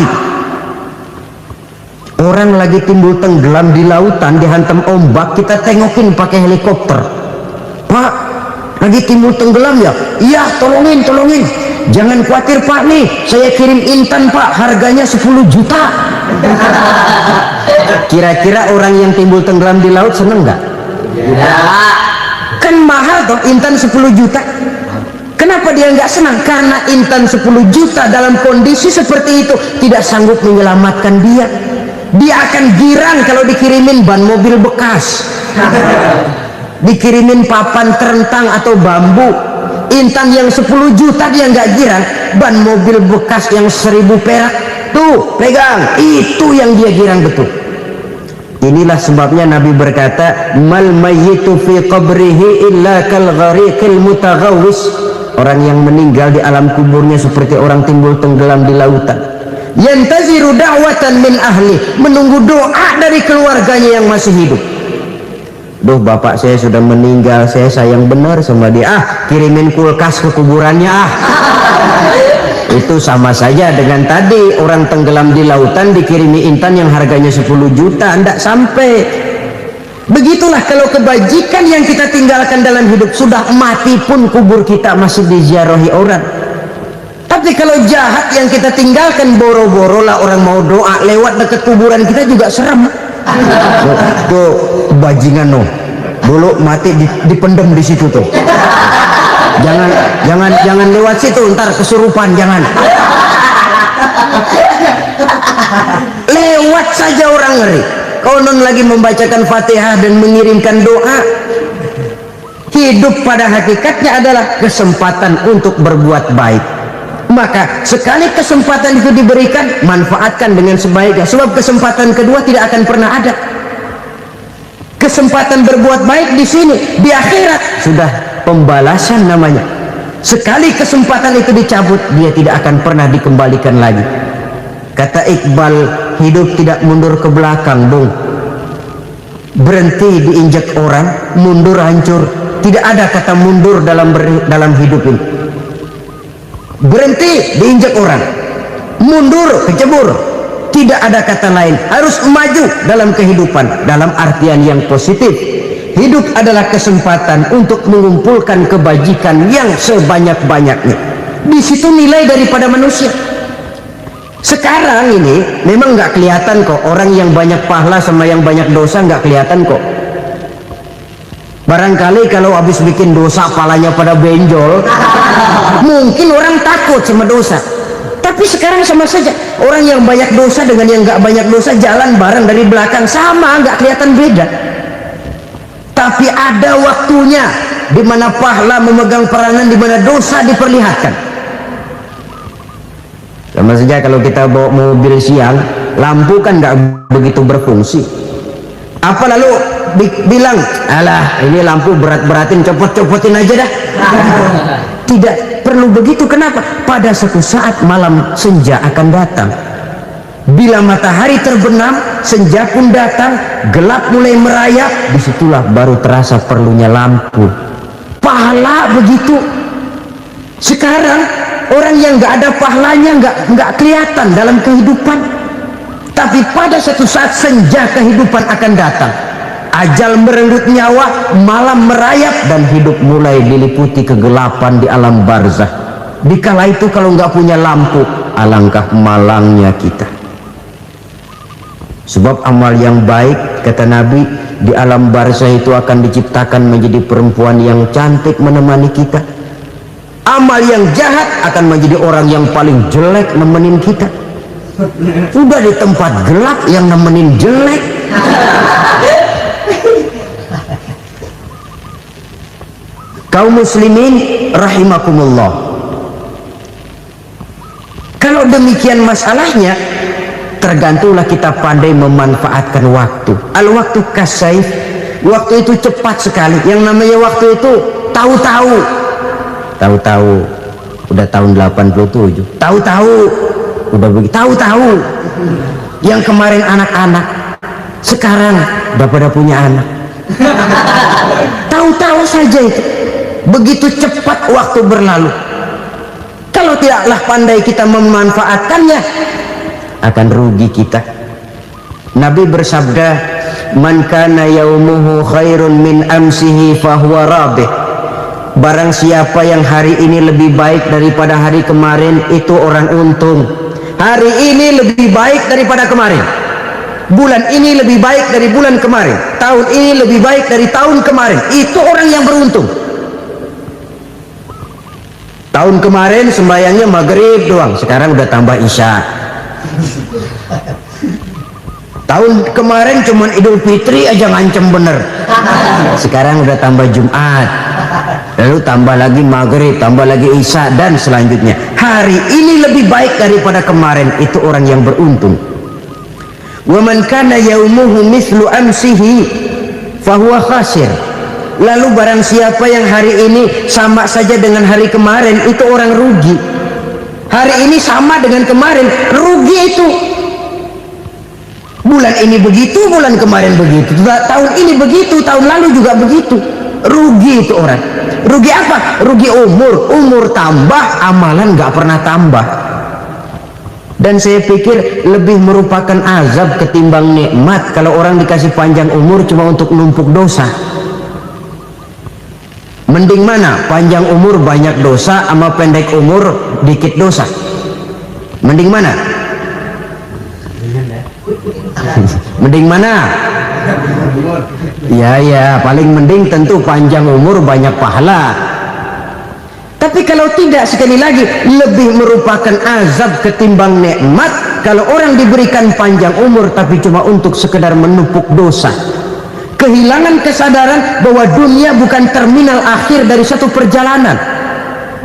Orang lagi timbul tenggelam di lautan, dihantam ombak, kita tengokin pakai helikopter. Pak, lagi timbul tenggelam ya? Iya, tolongin. Jangan khawatir Pak, nih saya kirim intan Pak, harganya 10 juta. Kira-kira orang yang timbul tenggelam di laut seneng nggak? Ya. Kan mahal toh intan 10 juta. Kenapa dia nggak senang? Karena intan 10 juta dalam kondisi seperti itu tidak sanggup menyelamatkan dia. Dia akan girang kalau dikirimin ban mobil bekas, dikirimin papan terentang atau bambu. Intan yang 10 juta dia nggak girang, ban mobil bekas yang 1000 perak tuh pegang, itu yang dia girang betul. Inilah sebabnya Nabi berkata, mal mayyitu fi qabrihi illa kal ghariqil mutaghawwis. Orang yang meninggal di alam kuburnya seperti orang timbul tenggelam di lautan. Yantaziru da'watan min ahli, menunggu doa dari keluarganya yang masih hidup. Duh, bapak saya sudah meninggal, saya sayang benar sama dia. Kirimin kulkas ke kuburannya Itu sama saja dengan tadi orang tenggelam di lautan dikirimi intan yang harganya 10 juta, tidak sampai. Begitulah kalau kebajikan yang kita tinggalkan dalam hidup, sudah mati pun kubur kita masih diziarahi orang. Tapi kalau jahat yang kita tinggalkan, boro-boro lah orang mau doa lewat dekat kuburan kita juga serem. Tuh bajingan dulu mati dipendem di situ tuh. Jangan lewat situ, ntar kesurupan, jangan. Lewat saja orang ngeri. Konon lagi membacakan Fatihah dan mengirimkan doa. Hidup pada hakikatnya adalah kesempatan untuk berbuat baik. Maka sekali kesempatan itu diberikan, manfaatkan dengan sebaiknya. Sebab kesempatan kedua tidak akan pernah ada. Kesempatan berbuat baik di sini, di akhirat sudah pembalasan namanya. Sekali kesempatan itu dicabut, dia tidak akan pernah dikembalikan lagi. Kata Iqbal, hidup tidak mundur ke belakang dong. Berhenti diinjak orang, mundur hancur. Tidak ada kata mundur dalam hidup ini. Berhenti diinjak orang, mundur kecebur. Tidak ada kata lain, harus maju dalam kehidupan dalam artian yang positif. Hidup adalah kesempatan untuk mengumpulkan kebajikan yang sebanyak-banyaknya. Di situ nilai daripada manusia. Sekarang ini memang nggak kelihatan kok, orang yang banyak pahala sama yang banyak dosa nggak kelihatan kok. Barangkali kalau habis bikin dosa palanya pada benjol, mungkin orang takut sama dosa. Tapi sekarang sama saja, orang yang banyak dosa dengan yang nggak banyak dosa jalan bareng dari belakang, sama, nggak kelihatan beda. Tapi ada waktunya di mana pahala memegang peranan, di mana dosa diperlihatkan. Sama saja kalau kita bawa mobil siang, lampu kan nggak begitu berfungsi. Apa lalu bilang, alah ini lampu berat-beratin, copot-copotin aja dah. Tidak perlu begitu. Kenapa? Pada suatu saat malam senja akan datang. Bila matahari terbenam, senja pun datang, gelap mulai merayap, disitulah baru terasa perlunya lampu. Pahala begitu. Sekarang orang yang nggak ada pahalanya nggak kelihatan dalam kehidupan. Tapi pada suatu saat senja kehidupan akan datang. Ajal merenggut nyawa, malam merayap, dan hidup mulai diliputi kegelapan di alam barzah. Dikala itu kalau nggak punya lampu, alangkah malangnya kita. Sebab amal yang baik, kata Nabi, di alam barzah itu akan diciptakan menjadi perempuan yang cantik menemani kita. Amal yang jahat akan menjadi orang yang paling jelek nemenin kita. Udah di tempat gelap yang nemenin jelek. Kaum muslimin rahimakumullah, kalau demikian masalahnya, tergantunglah kita pandai memanfaatkan waktu. Al-waktu kasayf, waktu itu cepat sekali. Yang namanya waktu itu tahu-tahu udah tahun 87, tahu-tahu udah begitu, tahu-tahu yang kemarin anak-anak sekarang udah pada punya anak. Tahu-tahu saja itu. Begitu cepat waktu berlalu. Kalau tidaklah pandai kita memanfaatkannya, akan rugi kita. Nabi bersabda, man kana yaumuhu khairun min amsihi fahuwa rabih. Barang siapa yang hari ini lebih baik daripada hari kemarin, itu orang untung. Hari ini lebih baik daripada kemarin, bulan ini lebih baik dari bulan kemarin, tahun ini lebih baik dari tahun kemarin, itu orang yang beruntung. Tahun kemarin sembahyangnya maghrib doang, sekarang udah tambah isya. Tahun kemarin cuman Idul Fitri aja ngancem bener, sekarang udah tambah Jumat, lalu tambah lagi maghrib, tambah lagi isya, dan selanjutnya. Hari ini lebih baik daripada kemarin, itu orang yang beruntung. Wa man kana yaumuhu mislu amsihi fahuwa khasir. Lalu barang siapa yang hari ini sama saja dengan hari kemarin, itu orang rugi. Hari ini sama dengan kemarin, rugi itu. Bulan ini begitu, bulan kemarin begitu, tahun ini begitu, tahun lalu juga begitu. Rugi itu orang. Rugi apa? Rugi umur. Umur tambah, amalan gak pernah tambah. Dan saya pikir lebih merupakan azab ketimbang nikmat kalau orang dikasih panjang umur cuma untuk numpuk dosa. Mending mana? Panjang umur banyak dosa sama pendek umur dikit dosa? Mending mana? Mending mana? Ya, paling mending tentu panjang umur banyak pahala. Tapi kalau tidak, sekali lagi, lebih merupakan azab ketimbang nikmat kalau orang diberikan panjang umur tapi cuma untuk sekedar menumpuk dosa. Kehilangan kesadaran bahwa dunia bukan terminal akhir dari satu perjalanan.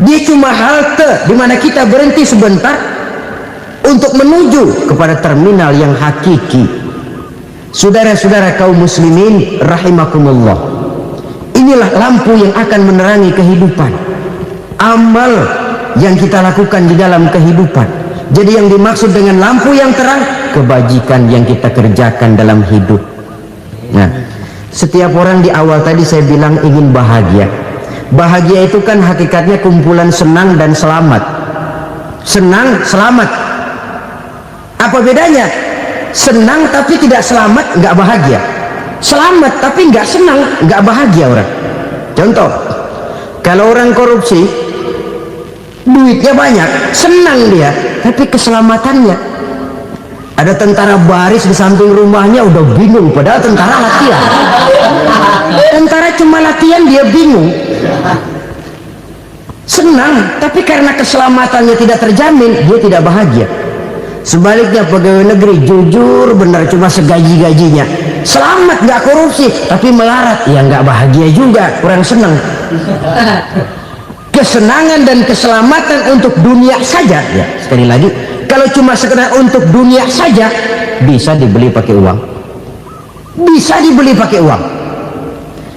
Dia cuma halte di mana kita berhenti sebentar untuk menuju kepada terminal yang hakiki. Saudara-saudara kaum muslimin rahimakumullah, inilah lampu yang akan menerangi kehidupan, amal yang kita lakukan di dalam kehidupan. Jadi yang dimaksud dengan lampu yang terang, kebajikan yang kita kerjakan dalam hidup. Nah, setiap orang di awal tadi saya bilang ingin bahagia. Bahagia itu kan hakikatnya kumpulan senang dan selamat. Senang, selamat. Apa bedanya? Senang tapi tidak selamat, nggak bahagia. Selamat tapi nggak senang, nggak bahagia orang. Contoh, kalau orang korupsi, duitnya banyak, senang dia, tapi keselamatannya. Ada tentara baris di samping rumahnya udah bingung, padahal tentara latihan. Tentara cuma latihan, dia bingung. Senang, tapi karena keselamatannya tidak terjamin, dia tidak bahagia. Sebaliknya pegawai negeri jujur benar, cuma segaji-gajinya, selamat nggak korupsi tapi melarat, ya nggak bahagia juga, kurang senang. Kesenangan dan keselamatan untuk dunia saja, ya sekali lagi, kalau cuma sekedar untuk dunia saja, bisa dibeli pakai uang, bisa dibeli pakai uang.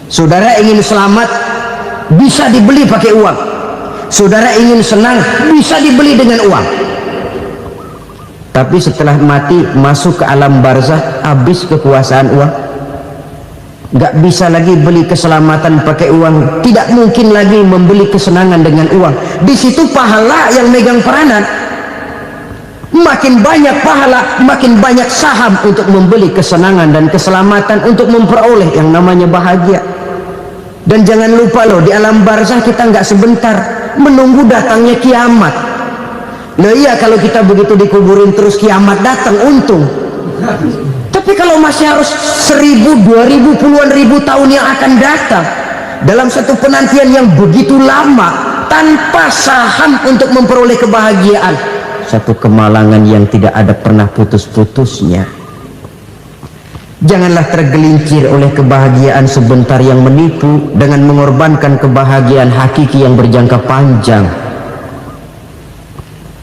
Saudara ingin selamat, bisa dibeli pakai uang. Saudara ingin senang, bisa dibeli dengan uang. Tapi setelah mati, masuk ke alam barzah, habis kekuasaan uang. Gak bisa lagi beli keselamatan pakai uang, tidak mungkin lagi membeli kesenangan dengan uang. Di situ pahala yang megang peranan. Makin banyak pahala, makin banyak saham untuk membeli kesenangan dan keselamatan, untuk memperoleh yang namanya bahagia. Dan jangan lupa loh, di alam barzah kita nggak sebentar, menunggu datangnya kiamat. Nah iya, kalau kita begitu dikuburin terus kiamat datang, untung. Tapi kalau masih harus 1000, 2000, puluhan ribu tahun yang akan datang, dalam satu penantian yang begitu lama, tanpa saham untuk memperoleh kebahagiaan, satu kemalangan yang tidak ada pernah putus-putusnya. Janganlah tergelincir oleh kebahagiaan sebentar yang menipu dengan mengorbankan kebahagiaan hakiki yang berjangka panjang.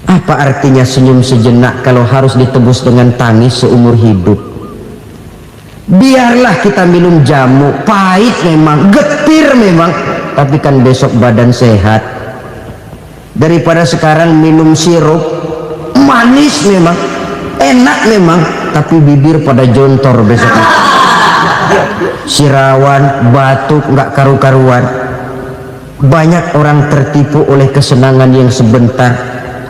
Apa artinya senyum sejenak kalau harus ditebus dengan tangis seumur hidup? Biarlah kita minum jamu, pahit memang, getir memang, tapi kan besok badan sehat. Daripada sekarang minum sirup, manis memang, enak memang, tapi bibir pada jontor besoknya. Sirawan, batuk, nggak karu-karuan. Banyak orang tertipu oleh kesenangan yang sebentar,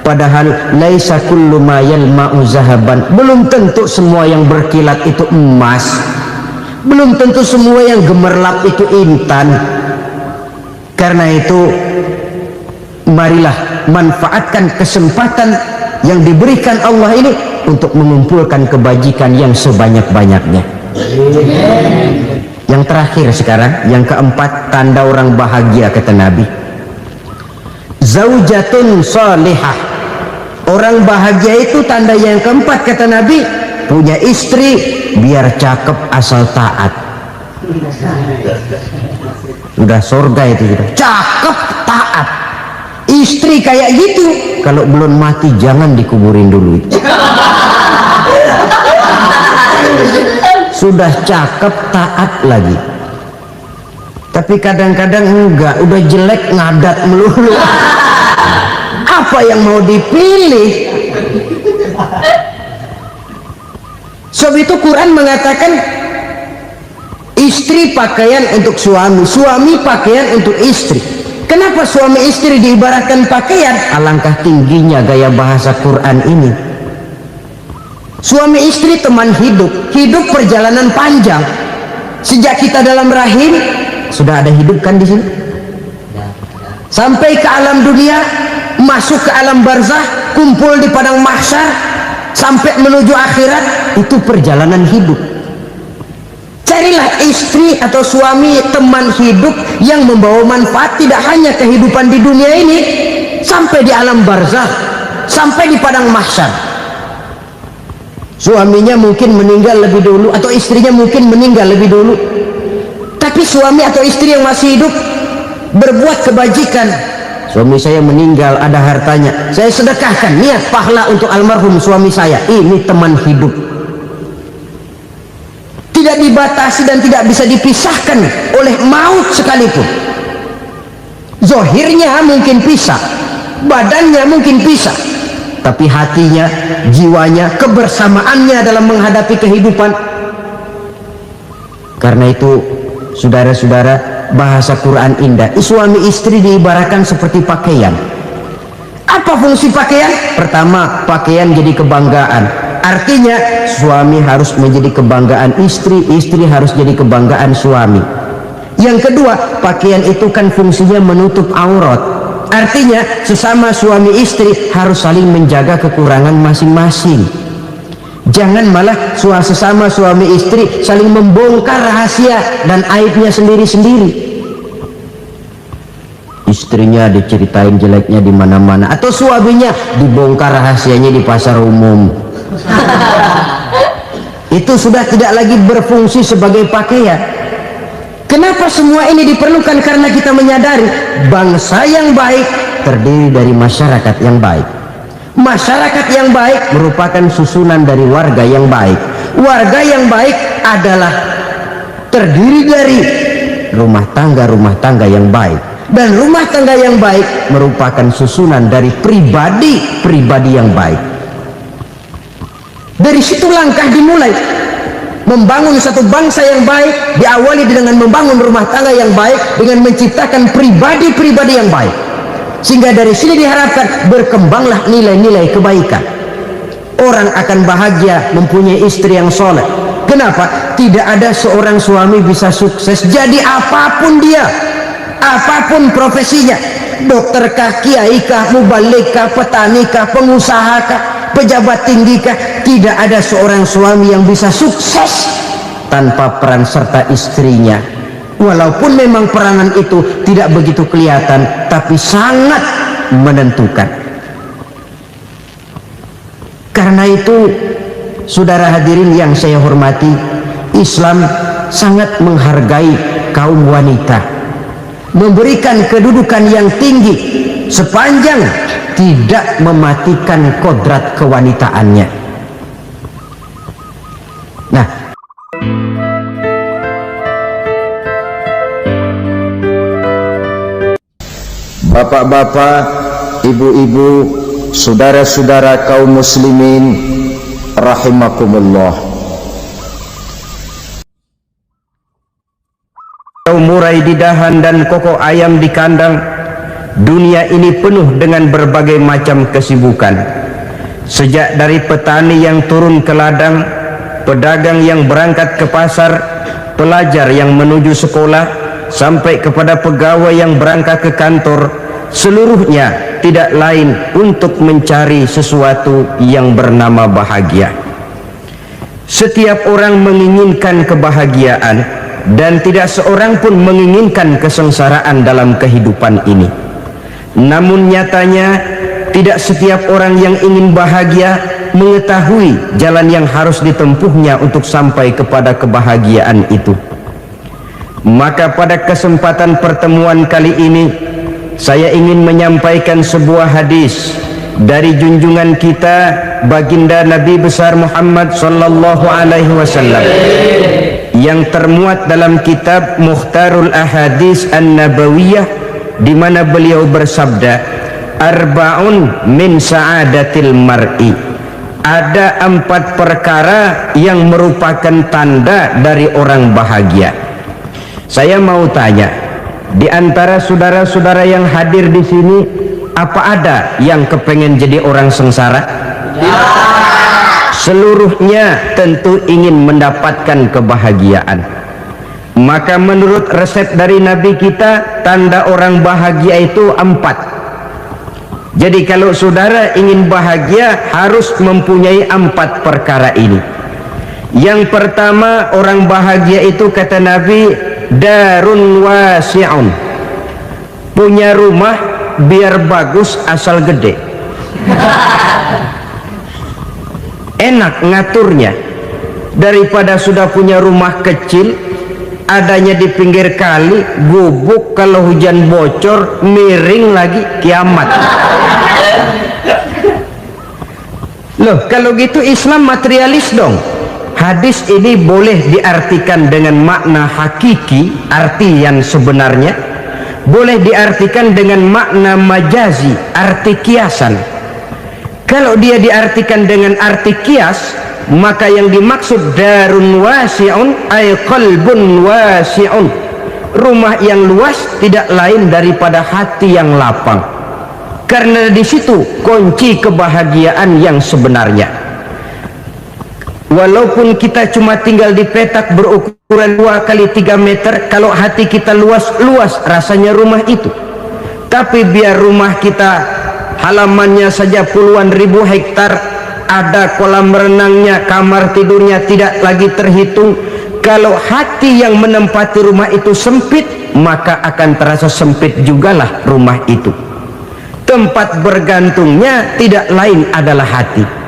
padahal laisa kullu ma yalma'u zahaban. Belum tentu semua yang berkilat itu emas, belum tentu semua yang gemerlap itu intan. Karena itu marilah manfaatkan kesempatan yang diberikan Allah ini untuk mengumpulkan kebajikan yang sebanyak-banyaknya. Yang terakhir sekarang, yang keempat, tanda orang bahagia kata Nabi. Zaujatun salihah. Orang bahagia itu tanda yang keempat kata Nabi, punya istri biar cakep asal taat. Udah surga itu sudah. Cakep taat. Istri kayak gitu, kalau belum mati jangan dikuburin dulu. Sudah cakep taat lagi, tapi kadang-kadang enggak, udah jelek ngadat melulu. Apa yang mau dipilih? Sebab itu Quran mengatakan istri pakaian untuk suami, suami pakaian untuk istri. Kenapa suami istri diibaratkan pakaian? Alangkah tingginya gaya bahasa Quran ini. Suami istri teman hidup, hidup perjalanan panjang. Sejak kita dalam rahim sudah ada hidup kan di sini. Sampai ke alam dunia, masuk ke alam barzah, kumpul di padang mahsyar, sampai menuju akhirat, itu perjalanan hidup. Carilah istri atau suami teman hidup yang membawa manfaat tidak hanya kehidupan di dunia ini, sampai di alam barzah, sampai di padang mahsyar. Suaminya mungkin meninggal lebih dulu atau istrinya mungkin meninggal lebih dulu, tapi suami atau istri yang masih hidup berbuat kebajikan. Suami saya meninggal, ada hartanya, saya sedekahkan, niat pahala untuk almarhum suami saya. Ini teman hidup, tidak dibatasi dan tidak bisa dipisahkan oleh maut sekalipun. Zohirnya mungkin pisah, badannya mungkin pisah, tapi hatinya, jiwanya, kebersamaannya dalam menghadapi kehidupan. Karena itu saudara-saudara, bahasa Quran indah. Suami istri diibaratkan seperti pakaian. Apa fungsi pakaian? Pertama, pakaian jadi kebanggaan. Artinya suami harus menjadi kebanggaan istri, istri harus jadi kebanggaan suami. Yang kedua, pakaian itu kan fungsinya menutup aurat. Artinya sesama suami istri harus saling menjaga kekurangan masing-masing. Jangan malah sesama suami istri saling membongkar rahasia dan aibnya sendiri-sendiri. Istrinya diceritain jeleknya di mana-mana, atau suaminya dibongkar rahasianya di pasar umum. Itu sudah tidak lagi berfungsi sebagai pakaian. Kenapa semua ini diperlukan? Karena kita menyadari bangsa yang baik terdiri dari masyarakat yang baik. Masyarakat yang baik merupakan susunan dari warga yang baik. Warga yang baik adalah terdiri dari rumah tangga yang baik. Dan rumah tangga yang baik merupakan susunan dari pribadi yang baik. Dari situ langkah dimulai. Membangun satu bangsa yang baik diawali dengan membangun rumah tangga yang baik, dengan menciptakan pribadi-pribadi yang baik. Sehingga dari sini diharapkan berkembanglah nilai-nilai kebaikan. Orang akan bahagia mempunyai istri yang soleh. Kenapa? Tidak ada seorang suami bisa sukses jadi apapun dia, apapun profesinya, dokterkah, kiaikah, mubalikah, petanikah, pengusahakah, pejabat tinggikah. Tidak ada seorang suami yang bisa sukses tanpa peran serta istrinya. Walaupun memang peranan itu tidak begitu kelihatan, tapi sangat menentukan. Karena itu, saudara hadirin yang saya hormati, Islam sangat menghargai kaum wanita, memberikan kedudukan yang tinggi sepanjang tidak mematikan kodrat kewanitaannya. Nah, bapak-bapak, ibu-ibu, saudara-saudara kaum muslimin rahimakumullah. kaum murai di dahan dan koko ayam di kandang. Dunia ini penuh dengan berbagai macam kesibukan. Sejak dari petani yang turun ke ladang, pedagang yang berangkat ke pasar, pelajar yang menuju sekolah, sampai kepada pegawai yang berangkat ke kantor, seluruhnya tidak lain untuk mencari sesuatu yang bernama bahagia. Setiap orang menginginkan kebahagiaan, dan tidak seorang pun menginginkan kesengsaraan dalam kehidupan ini. Namun nyatanya tidak setiap orang yang ingin bahagia mengetahui jalan yang harus ditempuhnya untuk sampai kepada kebahagiaan itu. Maka pada kesempatan pertemuan kali ini, saya ingin menyampaikan sebuah hadis dari junjungan kita baginda Nabi besar Muhammad sallallahu alaihi wasallam yang termuat dalam kitab Mukhtarul Ahadits An-Nabawiyah, di mana beliau bersabda, arba'un min sa'adatil mar'i. Ada 4 perkara yang merupakan tanda dari orang bahagia. Saya mau tanya, di antara saudara-saudara yang hadir di sini, apa ada yang kepengen jadi orang sengsara? Ya. Seluruhnya tentu ingin mendapatkan kebahagiaan. Maka menurut resep dari Nabi kita, tanda orang bahagia itu 4. Jadi kalau saudara ingin bahagia, harus mempunyai 4 perkara ini. Yang pertama, orang bahagia itu kata Nabi, darun wasi'un, punya rumah biar bagus asal gede, enak ngaturnya, daripada sudah punya rumah kecil adanya di pinggir kali, gubuk, kalau hujan bocor miring lagi, kiamat. Loh, kalau gitu Islam materialis dong. Hadis ini boleh diartikan dengan makna hakiki, arti yang sebenarnya, boleh diartikan dengan makna majazi, arti kiasan. Kalau dia diartikan dengan arti kias, maka yang dimaksud darun wasi'un ay qalbun wasi'un, rumah yang luas tidak lain daripada hati yang lapang, karena di situ kunci kebahagiaan yang sebenarnya. Walaupun kita cuma tinggal di petak berukuran 2 kali 3 meter, kalau hati kita luas-luas rasanya rumah itu. Tapi biar rumah kita halamannya saja puluhan ribu hektar, ada kolam renangnya, kamar tidurnya tidak lagi terhitung, kalau hati yang menempati rumah itu sempit, maka akan terasa sempit jugalah rumah itu. Tempat bergantungnya tidak lain adalah hati.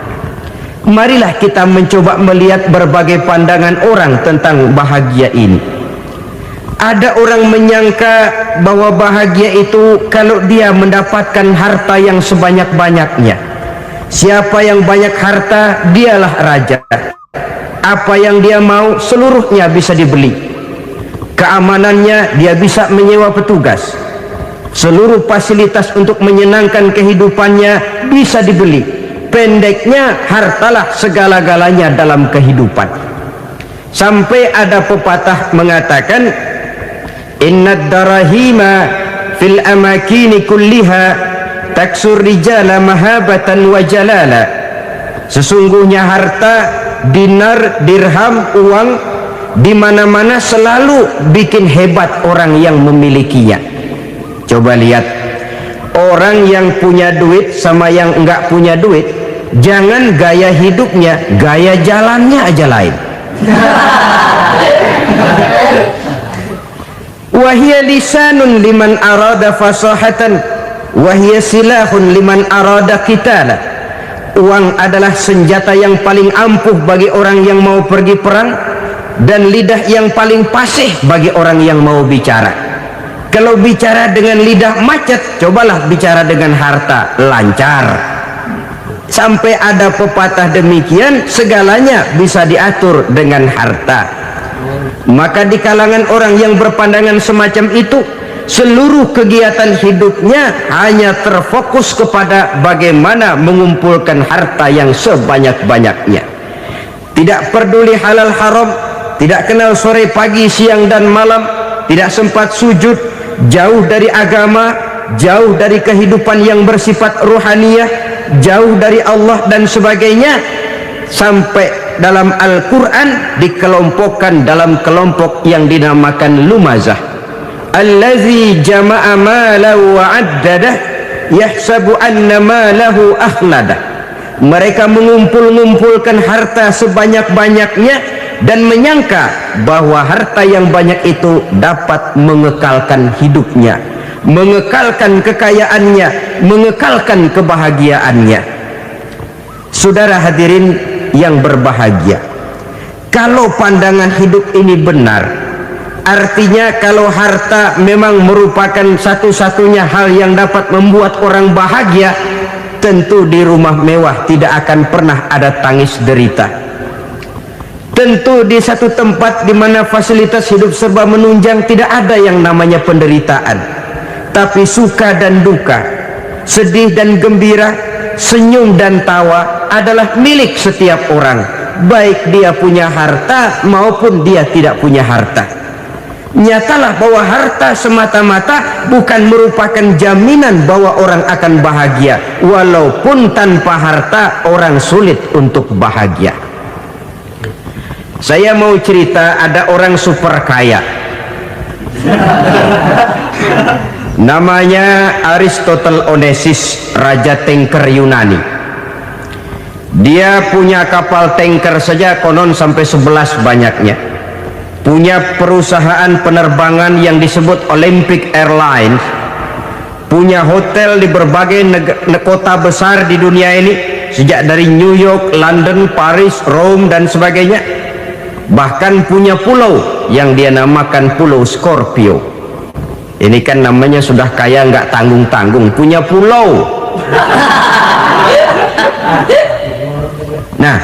Marilah kita mencoba melihat berbagai pandangan orang tentang bahagia ini. Ada orang menyangka bahwa bahagia itu kalau dia mendapatkan harta yang sebanyak-banyaknya. Siapa yang banyak harta, dialah raja. Apa yang dia mau seluruhnya bisa dibeli. Keamanannya dia bisa menyewa petugas. Seluruh fasilitas untuk menyenangkan kehidupannya bisa dibeli. Pendeknya, hartalah segala-galanya dalam kehidupan. Sampai ada pepatah mengatakan, innad darahima fil amakini kulliha taksur rijala mahabatan wa jalala. Sesungguhnya harta, dinar, dirham, uang di mana-mana selalu bikin hebat orang yang memilikinya. Coba lihat, orang yang punya duit sama yang enggak punya duit, jangan gaya hidupnya, gaya jalannya aja lain. Wahia lisanun liman arada fasahatan, wahia silahun liman arada qitala. Uang adalah senjata yang paling ampuh bagi orang yang mau pergi perang, dan lidah yang paling fasih bagi orang yang mau bicara. Kalau bicara dengan lidah macet, cobalah bicara dengan harta, lancar. Sampai ada pepatah demikian, segalanya bisa diatur dengan harta. Maka di kalangan orang yang berpandangan semacam itu, seluruh kegiatan hidupnya hanya terfokus kepada bagaimana mengumpulkan harta yang sebanyak-banyaknya. Tidak peduli halal haram, tidak kenal sore pagi siang dan malam, tidak sempat sujud, jauh dari agama, jauh dari kehidupan yang bersifat ruhaniyah, jauh dari Allah dan sebagainya, sampai dalam Al-Quran dikelompokkan dalam kelompok yang dinamakan lumazah. Allazi jama'a malahu wa addadah yahsabu anna malahu akhladah. Mereka mengumpul-ngumpulkan harta sebanyak-banyaknya dan menyangka bahwa harta yang banyak itu dapat mengekalkan hidupnya, mengekalkan kekayaannya, mengekalkan kebahagiaannya. Saudara hadirin yang berbahagia, kalau pandangan hidup ini benar, artinya kalau harta memang merupakan satu-satunya hal yang dapat membuat orang bahagia, tentu di rumah mewah tidak akan pernah ada tangis derita. Tentu di satu tempat di mana fasilitas hidup serba menunjang tidak ada yang namanya penderitaan. Tapi suka dan duka, sedih dan gembira, senyum dan tawa adalah milik setiap orang, baik dia punya harta maupun dia tidak punya harta. Nyatalah bahwa harta semata-mata bukan merupakan jaminan bahwa orang akan bahagia, walaupun tanpa harta orang sulit untuk bahagia. Saya mau cerita, ada orang super kaya namanya Aristotle Onassis, raja tanker Yunani. Dia punya kapal tanker saja konon sampai 11 banyaknya, punya perusahaan penerbangan yang disebut Olympic Airlines, punya hotel di berbagai kota besar di dunia ini, sejak dari New York, London, Paris, Rome dan sebagainya. Bahkan punya pulau yang dia namakan Pulau Scorpio. Ini kan namanya sudah kaya nggak tanggung-tanggung, punya pulau. Nah,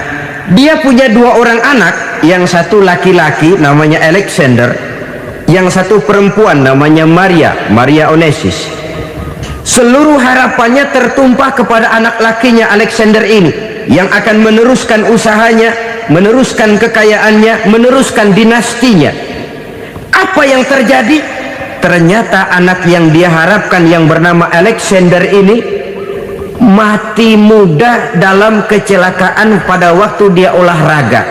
dia punya 2 orang anak, yang satu laki-laki namanya Alexander, yang satu perempuan namanya Maria Onassis. Seluruh harapannya tertumpah kepada anak lakinya Alexander ini, yang akan meneruskan usahanya, meneruskan kekayaannya, meneruskan dinastinya. Apa yang terjadi? Ternyata anak yang dia harapkan yang bernama Alexander ini mati muda dalam kecelakaan pada waktu dia olahraga.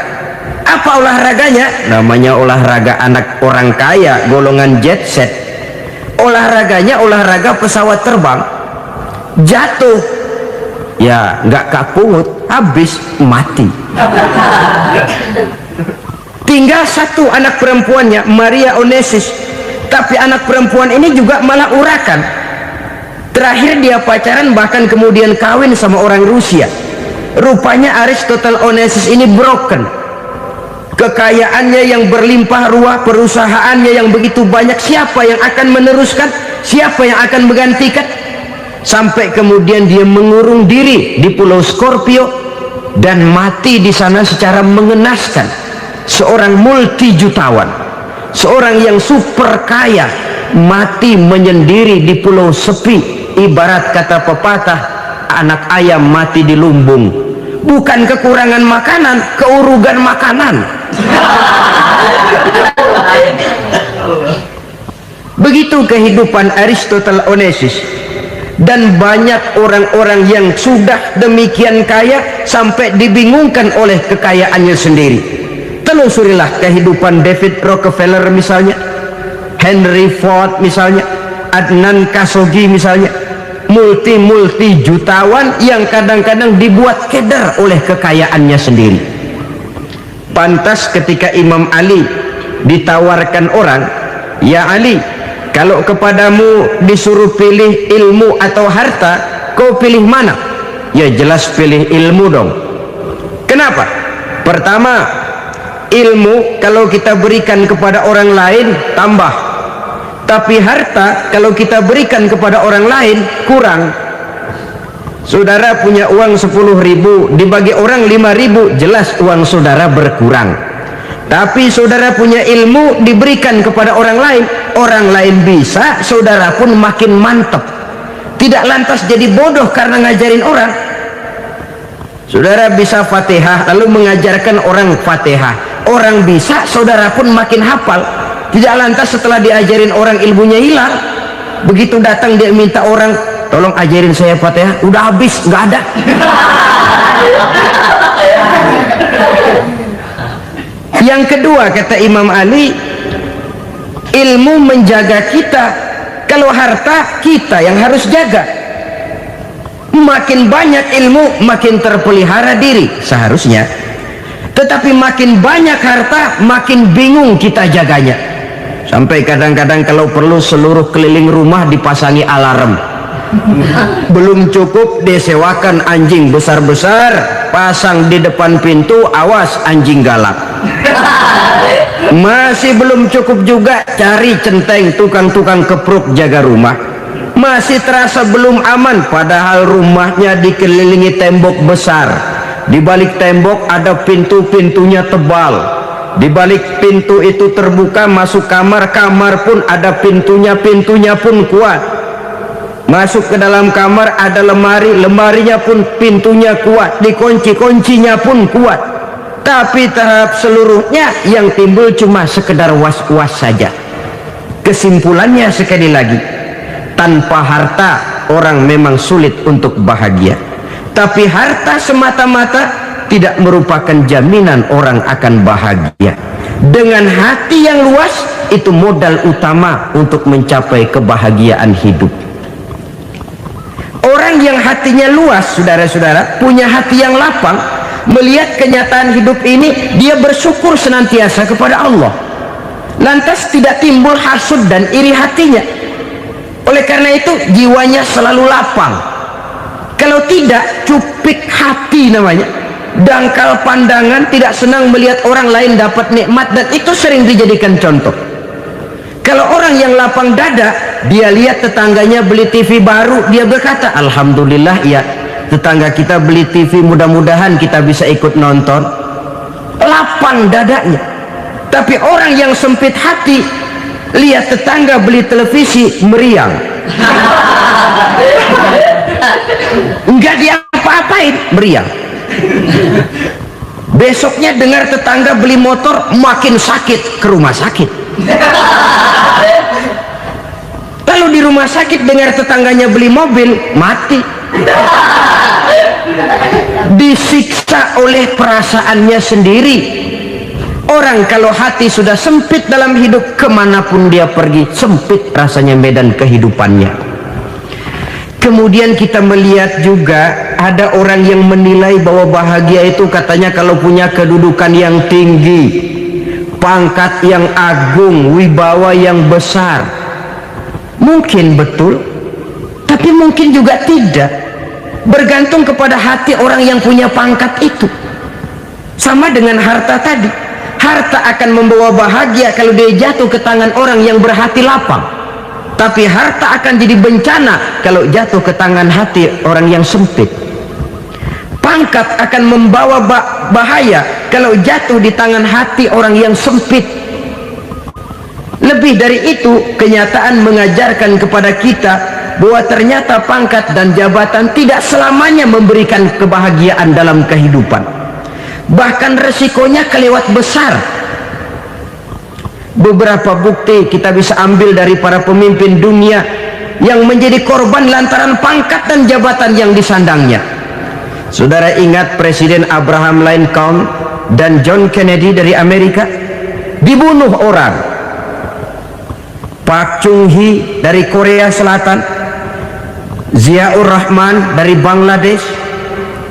Apa olahraganya? Namanya olahraga anak orang kaya, golongan jet set. Olahraganya olahraga pesawat terbang. Jatuh, ya nggak kapungut, habis mati. Tinggal satu anak perempuannya, Maria Onassis. Tapi anak perempuan ini juga malah urakan. Terakhir dia pacaran, bahkan kemudian kawin sama orang Rusia. Rupanya Aristotle Onassis ini broken. Kekayaannya yang berlimpah ruah, perusahaannya yang begitu banyak, siapa yang akan meneruskan? Siapa yang akan menggantikan? Sampai kemudian dia mengurung diri di Pulau Scorpio dan mati di sana secara mengenaskan. Seorang multi jutawan, seorang yang super kaya, mati menyendiri di pulau sepi. Ibarat kata pepatah, anak ayam mati di lumbung. Bukan kekurangan makanan, keurugan makanan. Begitu kehidupan Aristotle Onassis. Dan banyak orang-orang yang sudah demikian kaya sampai dibingungkan oleh kekayaannya sendiri. Telusurilah kehidupan David Rockefeller misalnya, Henry Ford misalnya, Adnan Khashoggi misalnya, multi jutawan yang kadang-kadang dibuat keder oleh kekayaannya sendiri. Pantas ketika Imam Ali ditawarkan orang, "Ya Ali, kalau kepadamu disuruh pilih ilmu atau harta, kau pilih mana?" Ya jelas pilih ilmu dong. Kenapa? Pertama, ilmu kalau kita berikan kepada orang lain tambah, tapi harta kalau kita berikan kepada orang lain kurang. Saudara punya uang 10.000, dibagi orang 5.000, jelas uang saudara berkurang. Tapi saudara punya ilmu, diberikan kepada orang lain bisa, saudara pun makin mantap. Tidak lantas jadi bodoh karena ngajarin orang. Saudara bisa Fatihah lalu mengajarkan orang Fatihah, orang bisa, saudara pun makin hafal. Tidak lantas setelah diajarin orang ilmunya hilang. Begitu datang dia minta orang, tolong ajarin saya Fatihah, udah habis, nggak ada. Yang kedua, kata Imam Ali, ilmu menjaga kita. Kalau harta, kita yang harus jaga. Makin banyak ilmu, makin terpelihara diri seharusnya. Tetapi makin banyak harta, makin bingung kita jaganya. Sampai kadang-kadang kalau perlu seluruh keliling rumah dipasangi alarm. Belum cukup disewakan anjing besar-besar, pasang di depan pintu, awas anjing galak. Masih belum cukup juga, cari centeng tukang-tukang kepruk jaga rumah. Masih terasa belum aman, padahal rumahnya dikelilingi tembok besar. Di balik tembok ada pintu-pintunya tebal. Di balik pintu itu terbuka masuk kamar, kamar pun ada pintunya, pintunya pun kuat. Masuk ke dalam kamar ada lemari, lemarinya pun pintunya kuat, dikunci, kuncinya pun kuat. Tapi tahap seluruhnya yang timbul cuma sekedar was-was saja. Kesimpulannya sekali lagi, tanpa harta orang memang sulit untuk bahagia. Tapi harta semata-mata tidak merupakan jaminan orang akan bahagia. Dengan hati yang luas, itu modal utama untuk mencapai kebahagiaan hidup. Orang yang hatinya luas, saudara-saudara, punya hati yang lapang, melihat kenyataan hidup ini, dia bersyukur senantiasa kepada Allah. Lantas tidak timbul hasud dan iri hatinya. Oleh karena itu jiwanya selalu lapang. Kalau tidak, cupik hati namanya, dangkal pandangan, tidak senang melihat orang lain dapat nikmat, dan itu sering dijadikan contoh. Kalau orang yang lapang dada, dia lihat tetangganya beli TV baru, dia berkata, alhamdulillah ya, tetangga kita beli TV, mudah-mudahan kita bisa ikut nonton. Lapang dadanya. Tapi orang yang sempit hati, lihat tetangga beli televisi, meriang. Enggak diapa-apain, meriang. Besoknya dengar tetangga beli motor, makin sakit, ke rumah sakit. Lalu di rumah sakit dengar tetangganya beli mobil, mati. Disiksa oleh perasaannya sendiri. Orang kalau hati sudah sempit dalam hidup, kemanapun dia pergi, sempit rasanya medan kehidupannya. Kemudian kita melihat juga ada orang yang menilai bahwa bahagia itu katanya kalau punya kedudukan yang tinggi, pangkat yang agung, wibawa yang besar. Mungkin betul, tapi mungkin juga tidak. Bergantung kepada hati orang yang punya pangkat itu. Sama dengan harta tadi. Harta akan membawa bahagia kalau dia jatuh ke tangan orang yang berhati lapang. Tapi harta akan jadi bencana kalau jatuh ke tangan hati orang yang sempit. Pangkat akan membawa bahaya kalau jatuh di tangan hati orang yang sempit. Lebih dari itu, kenyataan mengajarkan kepada kita bahwa ternyata pangkat dan jabatan tidak selamanya memberikan kebahagiaan dalam kehidupan. Bahkan resikonya kelewat besar. Beberapa bukti kita bisa ambil dari para pemimpin dunia yang menjadi korban lantaran pangkat dan jabatan yang disandangnya. Saudara ingat Presiden Abraham Lincoln dan John Kennedy dari Amerika? Dibunuh orang. Park Chung-hee dari Korea Selatan, Ziaur Rahman dari Bangladesh,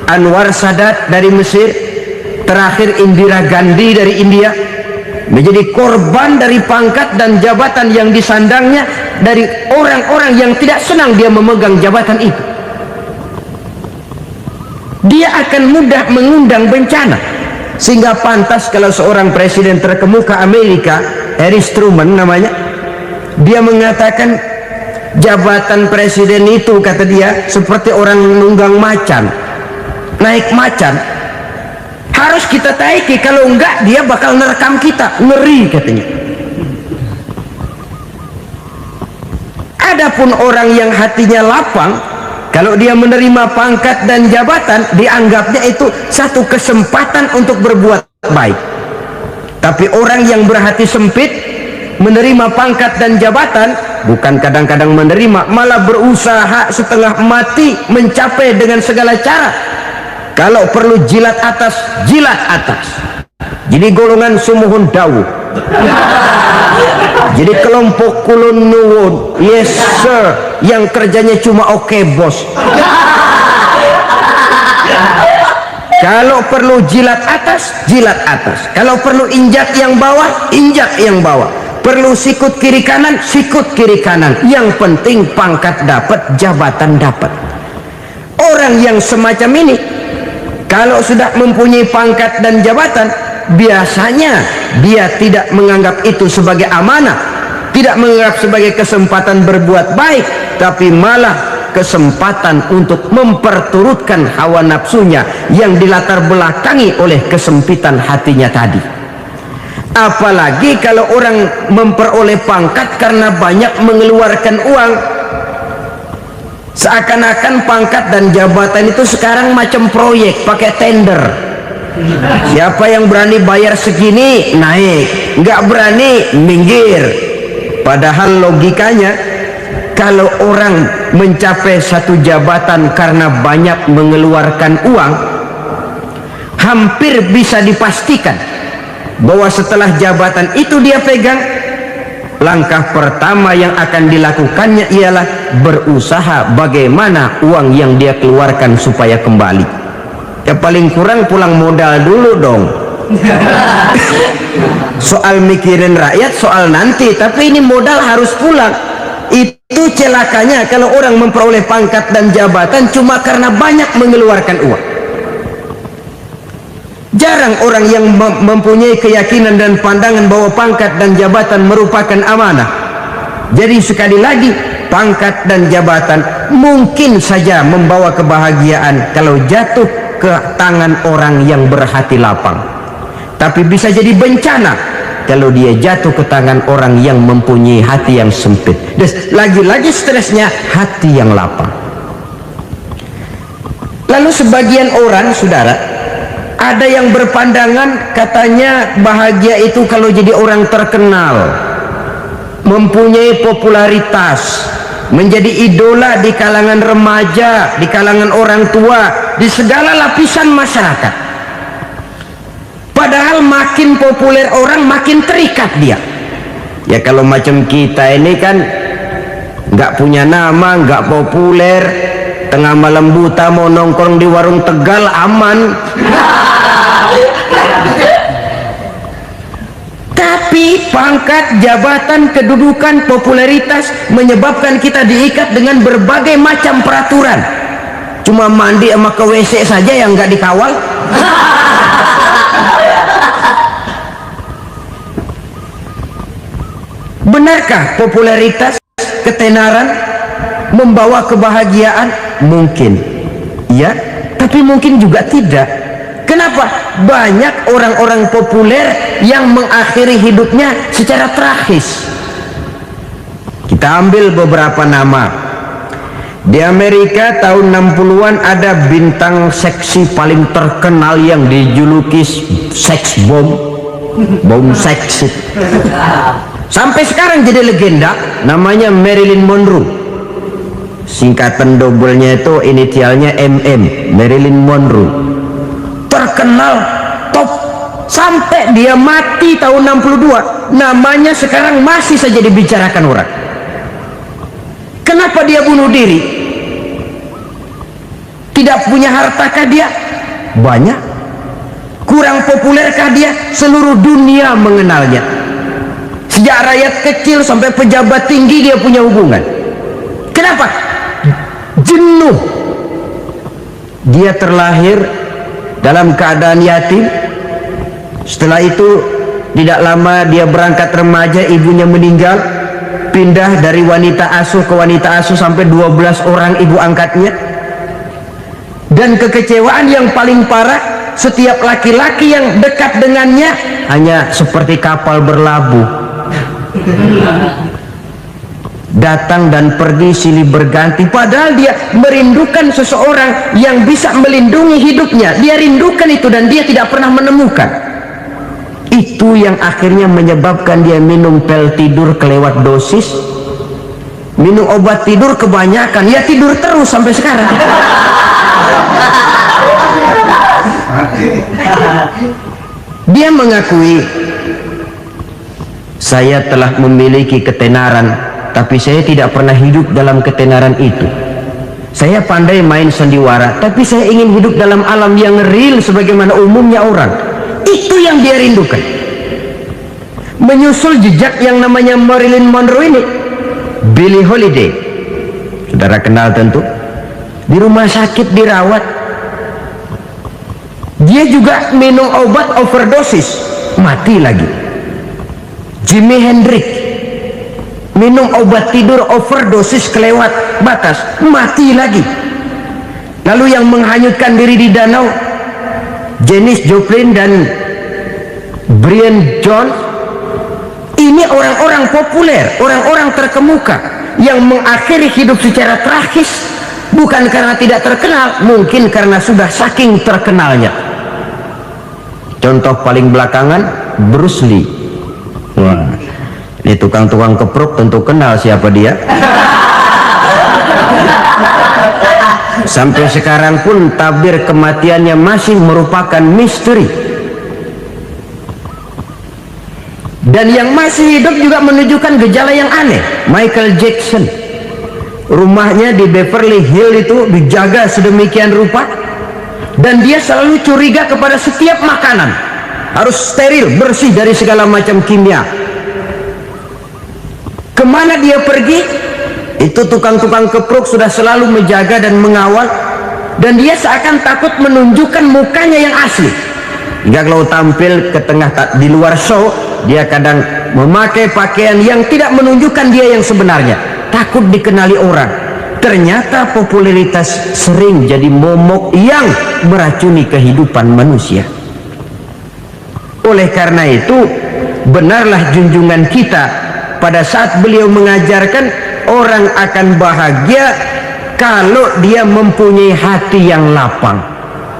Anwar Sadat dari Mesir, terakhir Indira Gandhi dari India, menjadi korban dari pangkat dan jabatan yang disandangnya dari orang-orang yang tidak senang dia memegang jabatan itu. Dia akan mudah mengundang bencana, sehingga pantas kalau seorang presiden terkemuka Amerika, Harry Truman namanya, dia mengatakan jabatan presiden itu, kata dia, seperti orang nunggang macan, naik macan. Harus kita taiki, kalau enggak dia bakal nerekam kita, ngeri katanya. Adapun orang yang hatinya lapang, kalau dia menerima pangkat dan jabatan, dianggapnya itu satu kesempatan untuk berbuat baik. Tapi orang yang berhati sempit, menerima pangkat dan jabatan, bukan kadang-kadang menerima, malah berusaha setengah mati mencapai dengan segala cara. Kalau perlu jilat atas, jilat atas. Jadi golongan sumuhun dawuh. Jadi kelompok kulon nuwun, yes sir, yang kerjanya cuma oke bos. Kalau perlu jilat atas, jilat atas. Kalau perlu injak yang bawah, injak yang bawah. Perlu sikut kiri kanan, sikut kiri kanan. Yang penting pangkat dapat, jabatan dapat. Orang yang semacam ini, kalau sudah mempunyai pangkat dan jabatan, biasanya dia tidak menganggap itu sebagai amanah, tidak menganggap sebagai kesempatan berbuat baik, tapi malah kesempatan untuk memperturutkan hawa nafsunya yang dilatar belakangi oleh kesempitan hatinya tadi. Apalagi kalau orang memperoleh pangkat karena banyak mengeluarkan uang, seakan-akan pangkat dan jabatan itu sekarang macam proyek pakai tender. Siapa yang berani bayar segini naik, nggak berani minggir. Padahal logikanya, kalau orang mencapai satu jabatan karena banyak mengeluarkan uang, hampir bisa dipastikan bahwa setelah jabatan itu dia pegang, langkah pertama yang akan dilakukannya ialah berusaha bagaimana uang yang dia keluarkan supaya kembali. Ya paling kurang pulang modal dulu dong. Soal mikirin rakyat soal nanti, tapi ini modal harus pulang. Itu celakanya kalau orang memperoleh pangkat dan jabatan cuma karena banyak mengeluarkan uang. Jarang orang yang mempunyai keyakinan dan pandangan bahwa pangkat dan jabatan merupakan amanah. Jadi sekali lagi, pangkat dan jabatan mungkin saja membawa kebahagiaan kalau jatuh ke tangan orang yang berhati lapang, tapi bisa jadi bencana kalau dia jatuh ke tangan orang yang mempunyai hati yang sempit. Dan lagi-lagi stresnya hati yang lapang. Lalu sebagian orang, saudara, ada yang berpandangan katanya bahagia itu kalau jadi orang terkenal, mempunyai popularitas, menjadi idola di kalangan remaja, di kalangan orang tua, di segala lapisan masyarakat. Padahal makin populer orang makin terikat dia. Ya kalau macam kita ini kan nggak punya nama, nggak populer, tengah malam buta mau nongkrong di warung Tegal aman. Tapi pangkat, jabatan, kedudukan, popularitas menyebabkan kita diikat dengan berbagai macam peraturan. Cuma mandi sama ke WC saja yang nggak dikawal. Benarkah popularitas, ketenaran membawa kebahagiaan? Mungkin ya, tapi mungkin juga tidak. Kenapa? Banyak orang-orang populer yang mengakhiri hidupnya secara tragis. Kita ambil beberapa nama. Di Amerika tahun 60-an ada bintang seksi paling terkenal yang dijuluki sex bomb, bom seks. Sampai sekarang jadi legenda, namanya Marilyn Monroe. Singkatan dobelnya itu inisialnya MM, Marilyn Monroe. Terkenal, top, sampai dia mati tahun 62. Namanya sekarang masih saja dibicarakan orang. Kenapa dia bunuh diri? Tidak punya hartakah dia? Banyak. Kurang populerkah dia? Seluruh dunia mengenalnya. Sejak rakyat kecil sampai pejabat tinggi dia punya hubungan. Kenapa? Jenuh. Dia terlahir dalam keadaan yatim. Setelah itu tidak lama dia berangkat remaja, ibunya meninggal. Pindah dari wanita asuh ke wanita asuh sampai 12 orang ibu angkatnya. Dan kekecewaan yang paling parah, setiap laki-laki yang dekat dengannya hanya seperti kapal berlabuh. Datang dan pergi silih berganti, padahal dia merindukan seseorang yang bisa melindungi hidupnya. Dia rindukan itu dan dia tidak pernah menemukan. Itu yang akhirnya menyebabkan dia minum pil tidur kelewat dosis, minum obat tidur kebanyakan, ya tidur terus sampai sekarang. Dia mengakui, saya telah memiliki ketenaran, tapi saya tidak pernah hidup dalam ketenaran itu. Saya pandai main sandiwara, tapi saya ingin hidup dalam alam yang real sebagaimana umumnya orang. Itu yang dia rindukan. Menyusul jejak yang namanya Marilyn Monroe ini, Billie Holiday, saudara kenal tentu, di rumah sakit dirawat. Dia juga minum obat overdosis, mati lagi. Jimi Hendrix minum obat tidur overdosis kelewat batas, mati lagi. Lalu yang menghanyutkan diri di danau, Janis Joplin dan Brian Jones. Ini orang-orang populer, orang-orang terkemuka yang mengakhiri hidup secara tragis, bukan karena tidak terkenal, mungkin karena sudah saking terkenalnya. Contoh paling belakangan, Bruce Lee. Wah, ini tukang-tukang keprok tentu kenal siapa dia. Sampai sekarang pun tabir kematiannya masih merupakan misteri. Dan yang masih hidup juga menunjukkan gejala yang aneh. Michael Jackson, rumahnya di Beverly Hills itu dijaga sedemikian rupa, dan dia selalu curiga kepada setiap makanan harus steril, bersih dari segala macam kimia. Kemana dia pergi, itu tukang-tukang keprok sudah selalu menjaga dan mengawal, dan dia seakan takut menunjukkan mukanya yang asli. Hingga kalau tampil ke tengah di luar show, dia kadang memakai pakaian yang tidak menunjukkan dia yang sebenarnya, takut dikenali orang. Ternyata popularitas sering jadi momok yang meracuni kehidupan manusia. Oleh karena itu, benarlah junjungan kita pada saat beliau mengajarkan orang akan bahagia kalau dia mempunyai hati yang lapang.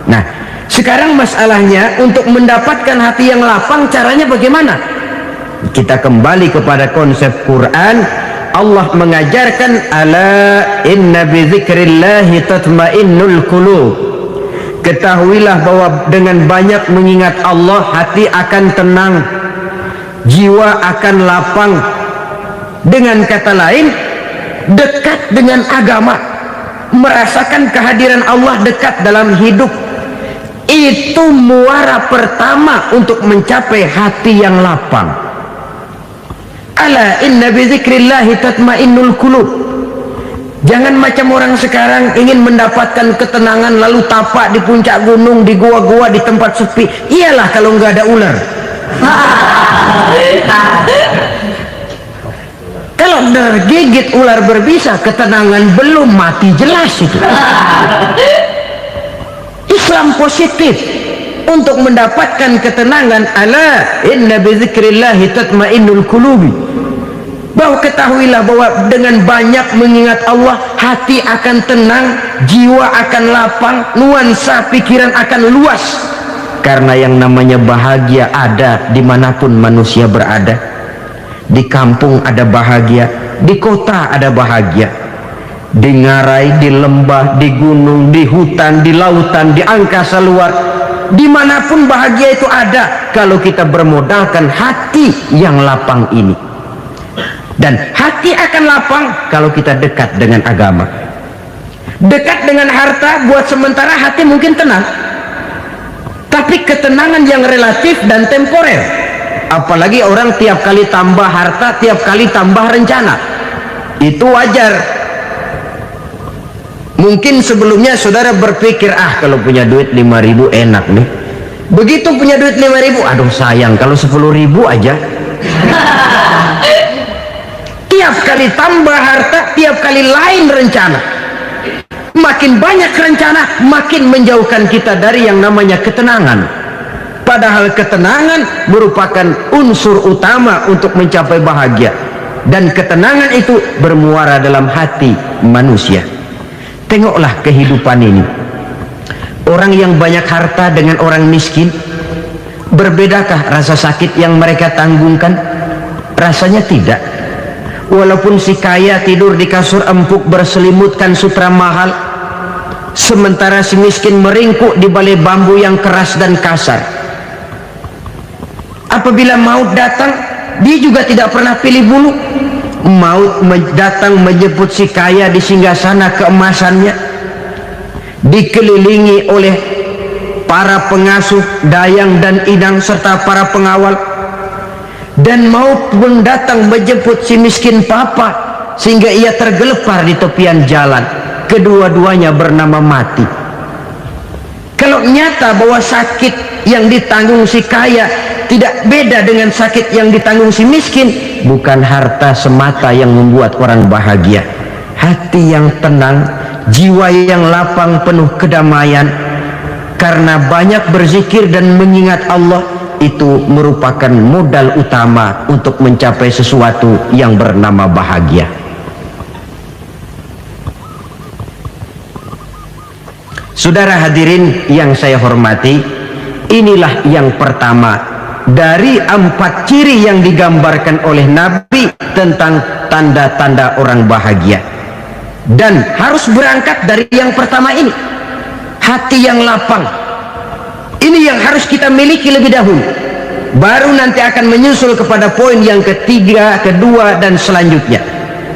Nah, sekarang masalahnya untuk mendapatkan hati yang lapang, caranya bagaimana? Kita kembali kepada konsep Quran. Allah mengajarkan, ala inna bi dzikrillahi tatmainnul qulub. Ketahuilah bahwa dengan banyak mengingat Allah, hati akan tenang, jiwa akan lapang. Dengan kata lain, dekat dengan agama, merasakan kehadiran Allah dekat dalam hidup, itu muara pertama untuk mencapai hati yang lapang. Ala inna bi dzikrillahi tatmainnul qulub. Jangan macam orang sekarang ingin mendapatkan ketenangan lalu tapak di puncak gunung, di gua-gua, di tempat sepi. Iyalah kalau nggak ada ular. Kalau tergigit ular berbisa, ketenangan belum, mati jelas itu. Islam positif untuk mendapatkan ketenangan. Ala inna bi dzikrillahi tatmainnul qulubi. Bahwa ketahuilah bahwa dengan banyak mengingat Allah, hati akan tenang, jiwa akan lapang, nuansa pikiran akan luas. Karena yang namanya bahagia ada dimanapun manusia berada. Di kampung ada bahagia, di kota ada bahagia, di ngarai, di lembah, di gunung, di hutan, di lautan, di angkasa luar, dimanapun bahagia itu ada kalau kita bermodalkan hati yang lapang ini. Dan hati akan lapang kalau kita dekat dengan agama. Dekat dengan harta buat sementara hati mungkin tenang, tapi ketenangan yang relatif dan temporer. Apalagi orang tiap kali tambah harta, tiap kali tambah rencana, itu wajar. Mungkin sebelumnya saudara berpikir, kalau punya duit 5.000 enak nih. Begitu punya duit 5.000, aduh sayang kalau 10.000 aja. Tiap kali tambah harta, tiap kali lain rencana. Makin banyak rencana, makin menjauhkan kita dari yang namanya ketenangan. Padahal ketenangan merupakan unsur utama untuk mencapai bahagia. Dan ketenangan itu bermuara dalam hati manusia. Tengoklah kehidupan ini. Orang yang banyak harta dengan orang miskin, Berbedakah rasa sakit yang mereka tanggungkan? Rasanya tidak. Walaupun si kaya tidur di kasur empuk berselimutkan sutra mahal, sementara si miskin meringkuk di balai bambu yang keras dan kasar. Apabila maut datang, dia juga tidak pernah pilih bulu. Maut datang menjemput si kaya di singgasana keemasannya, dikelilingi oleh para pengasuh, dayang dan inang serta para pengawal. Dan maut pun datang menjemput si miskin papa sehingga ia tergelepar di tepian jalan. Kedua-duanya bernama mati. Kalau nyata bahwa sakit yang ditanggung si kaya tidak beda dengan sakit yang ditanggung si miskin, bukan harta semata yang membuat orang bahagia. Hati yang tenang, jiwa yang lapang penuh kedamaian karena banyak berzikir dan mengingat Allah, itu merupakan modal utama untuk mencapai sesuatu yang bernama bahagia. Saudara hadirin yang saya hormati, inilah yang pertama dari 4 ciri yang digambarkan oleh Nabi tentang tanda-tanda orang bahagia. Dan harus berangkat dari yang pertama ini, hati yang lapang. Ini yang harus kita miliki lebih dahulu, baru nanti akan menyusul kepada poin yang ketiga, kedua dan selanjutnya.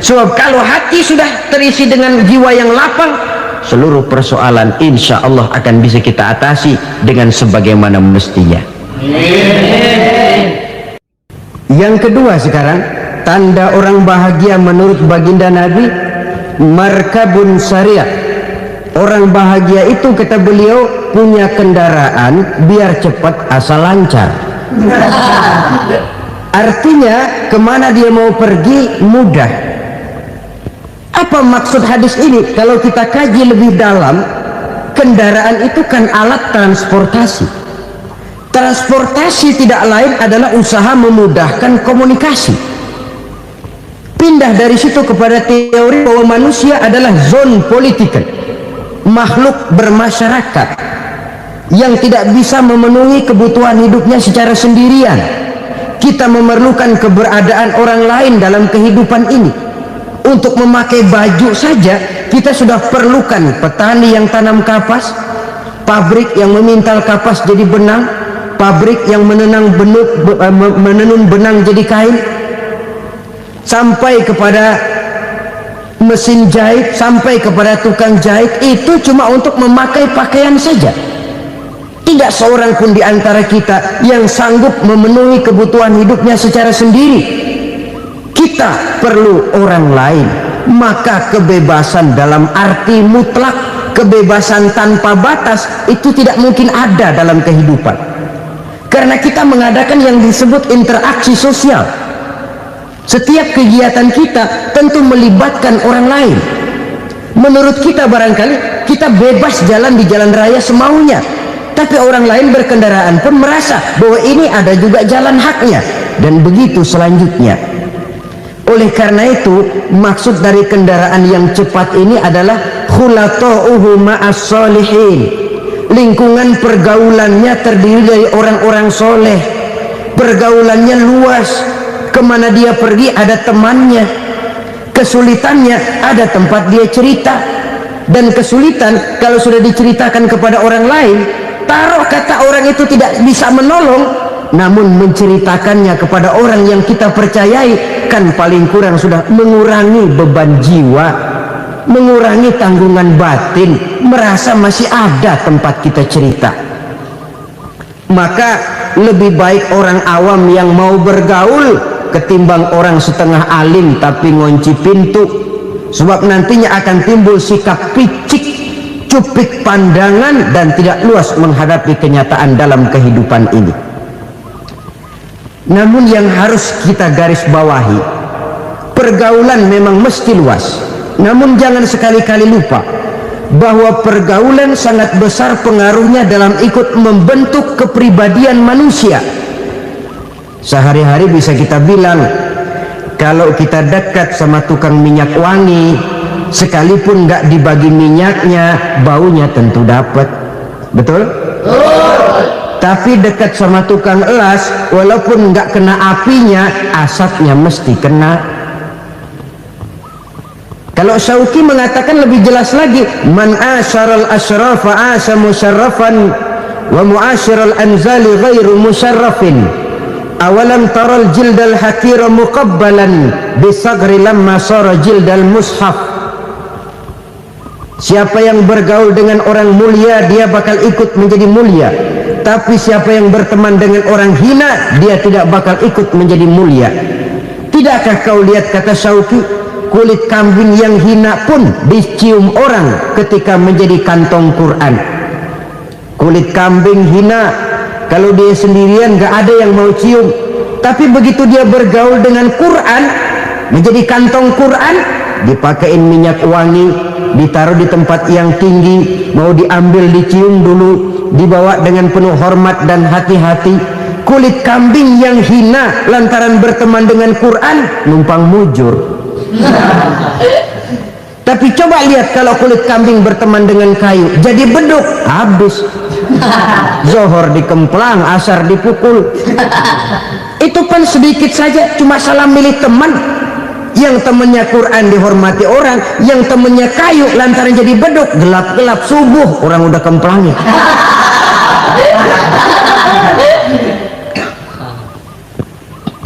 Sebab kalau hati sudah terisi dengan jiwa yang lapang, seluruh persoalan insya Allah akan bisa kita atasi dengan sebagaimana mestinya. Yang kedua sekarang, tanda orang bahagia menurut baginda Nabi, markabun syariah. Orang bahagia itu, kata beliau, punya kendaraan biar cepat asal lancar. Artinya kemana dia mau pergi mudah. Apa maksud hadis ini? Kalau kita kaji lebih dalam, kendaraan itu kan alat transportasi. Transportasi tidak lain adalah usaha memudahkan komunikasi. Pindah dari situ kepada teori bahwa manusia adalah zon political, makhluk bermasyarakat yang tidak bisa memenuhi kebutuhan hidupnya secara sendirian. Kita memerlukan keberadaan orang lain dalam kehidupan ini. Untuk memakai baju saja kita sudah perlukan petani yang tanam kapas, pabrik yang memintal kapas jadi benang, pabrik yang menenun benang jadi kain, sampai kepada mesin jahit, sampai kepada tukang jahit. Itu cuma untuk memakai pakaian saja. Tidak seorang pun di antara kita yang sanggup memenuhi kebutuhan hidupnya secara sendiri. Kita perlu orang lain. Maka kebebasan dalam arti mutlak, kebebasan tanpa batas, itu tidak mungkin ada dalam kehidupan. Karena kita mengadakan yang disebut interaksi sosial. Setiap kegiatan kita tentu melibatkan orang lain. Menurut kita barangkali kita bebas jalan di jalan raya semaunya, tapi orang lain berkendaraan pun merasa bahwa ini ada juga jalan haknya, dan begitu selanjutnya. Oleh karena itu, maksud dari kendaraan yang cepat ini adalah khulato'uhu ma'as solihin. Lingkungan pergaulannya terdiri dari orang-orang soleh. Pergaulannya luas. Kemana dia pergi ada temannya. Kesulitannya ada tempat dia cerita. Dan kesulitan kalau sudah diceritakan kepada orang lain, taruh kata orang itu tidak bisa menolong, namun menceritakannya kepada orang yang kita percayai, kan paling kurang sudah mengurangi beban jiwa, mengurangi tanggungan batin, merasa masih ada tempat kita cerita. Maka lebih baik orang awam yang mau bergaul ketimbang orang setengah alim tapi ngunci pintu. Sebab nantinya akan timbul sikap picik, cupik pandangan, dan tidak luas menghadapi kenyataan dalam kehidupan ini. Namun yang harus kita garis bawahi, pergaulan memang mesti luas. Namun jangan sekali-kali lupa bahwa pergaulan sangat besar pengaruhnya dalam ikut membentuk kepribadian manusia. Sehari-hari bisa kita bilang, kalau kita dekat sama tukang minyak wangi, sekalipun nggak dibagi minyaknya, baunya tentu dapat. Betul? Tapi dekat sama tukang elas, walaupun nggak kena apinya, asapnya mesti kena. Kalau Syauqi mengatakan lebih jelas lagi, man asyaral asyrafa asa musyarrafan wa muasyiral anzali ghairu musyarrafin. Awalam taral jildal hakira muqabbalan bisagri lamma sara jildal mushaf. Siapa yang bergaul dengan orang mulia, dia bakal ikut menjadi mulia. Tapi siapa yang berteman dengan orang hina, dia tidak bakal ikut menjadi mulia. Tidakkah kau lihat, kata Syauqi, kulit kambing yang hina pun dicium orang ketika menjadi kantong Quran. Kulit kambing hina, kalau dia sendirian gak ada yang mau cium. Tapi begitu dia bergaul dengan Quran, menjadi kantong Quran, dipakein minyak wangi, ditaruh di tempat yang tinggi, mau diambil dicium dulu, dibawa dengan penuh hormat dan hati-hati. Kulit kambing yang hina lantaran berteman dengan Quran, numpang mujur. Tapi coba lihat kalau kulit kambing berteman dengan kayu, jadi beduk, habis. Zohor dikemplang, asar dipukul. Itu kan sedikit saja, cuma salah milih teman. Yang temannya Quran dihormati orang, yang temannya kayu lantaran jadi beduk, gelap-gelap subuh orang udah kemplangnya.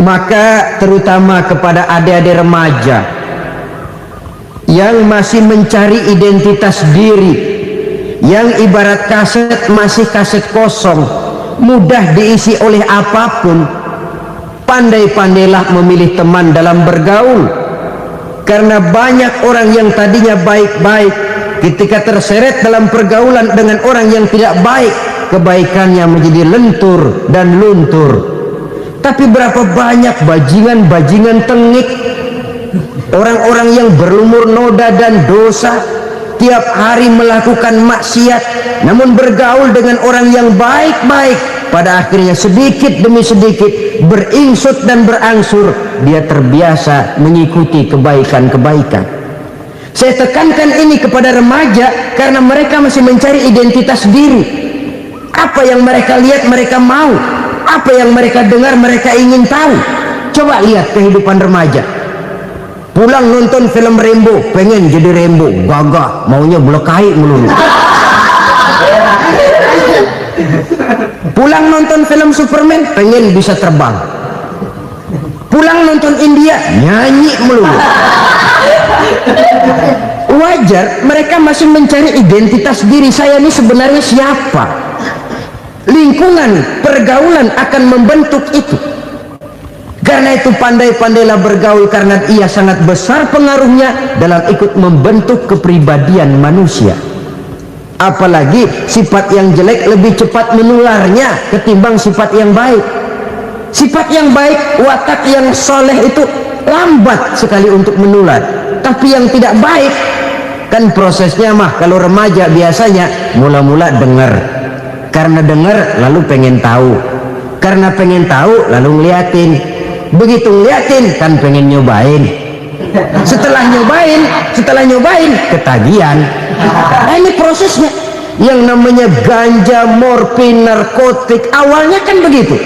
Maka terutama kepada adik-adik remaja yang masih mencari identitas diri, yang ibarat kaset masih kaset kosong, mudah diisi oleh apapun, pandai-pandailah memilih teman dalam bergaul. Karena banyak orang yang tadinya baik-baik, ketika terseret dalam pergaulan dengan orang yang tidak baik, kebaikannya menjadi lentur dan luntur. Tapi berapa banyak bajingan-bajingan tengik, orang-orang yang berlumur noda dan dosa, tiap hari melakukan maksiat, namun bergaul dengan orang yang baik-baik, pada akhirnya sedikit demi sedikit beringsut dan berangsur dia terbiasa mengikuti kebaikan-kebaikan. Saya tekankan ini kepada remaja karena mereka masih mencari identitas diri. Apa yang mereka lihat mereka mau, apa yang mereka dengar mereka ingin tahu. Coba lihat kehidupan remaja. Pulang nonton film Rambo, pengen jadi Rambo, gagah, maunya belekai melulu. Pulang nonton film Superman, pengen bisa terbang. Pulang nonton India, nyanyi melulu. Wajar, mereka masih mencari identitas diri. Saya ini sebenarnya siapa? Lingkungan, pergaulan akan membentuk itu. Karena itu pandai-pandailah bergaul, karena ia sangat besar pengaruhnya dalam ikut membentuk kepribadian manusia. Apalagi sifat yang jelek lebih cepat menularnya ketimbang sifat yang baik. Sifat yang baik, watak yang soleh itu lambat sekali untuk menular. Tapi yang tidak baik, kan prosesnya mah kalau remaja biasanya mula-mula dengar. Karena dengar lalu pengen tahu, karena pengen tahu lalu ngeliatin, begitu ngeliatin kan pengen nyobain, setelah nyobain ketagihan. Nah, ini prosesnya. Yang namanya ganja, morfin, narkotik awalnya kan begitu.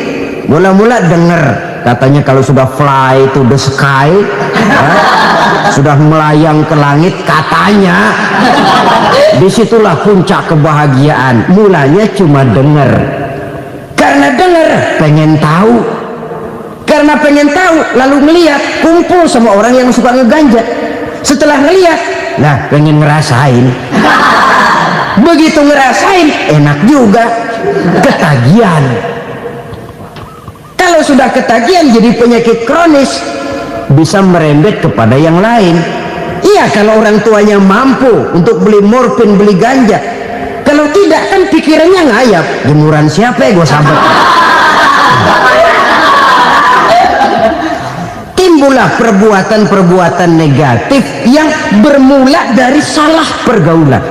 Mula-mula dengar katanya kalau sudah fly to the sky, ya, sudah melayang ke langit katanya, disitulah puncak kebahagiaan. Mulanya cuma dengar, karena dengar pengen tahu, karena pengen tahu lalu ngeliat, kumpul sama orang yang suka ngeganja. Setelah ngeliat, nah pengen ngerasain. Begitu ngerasain enak juga, ketagihan. Kalau sudah ketagihan jadi penyakit kronis, bisa merembet kepada yang lain. Iya, kalau orang tuanya mampu untuk beli morfin, beli ganja. Kalau tidak kan pikirannya ngayap, jemuran siapa ya gue sahabat. Timbullah perbuatan-perbuatan negatif yang bermula dari salah pergaulan.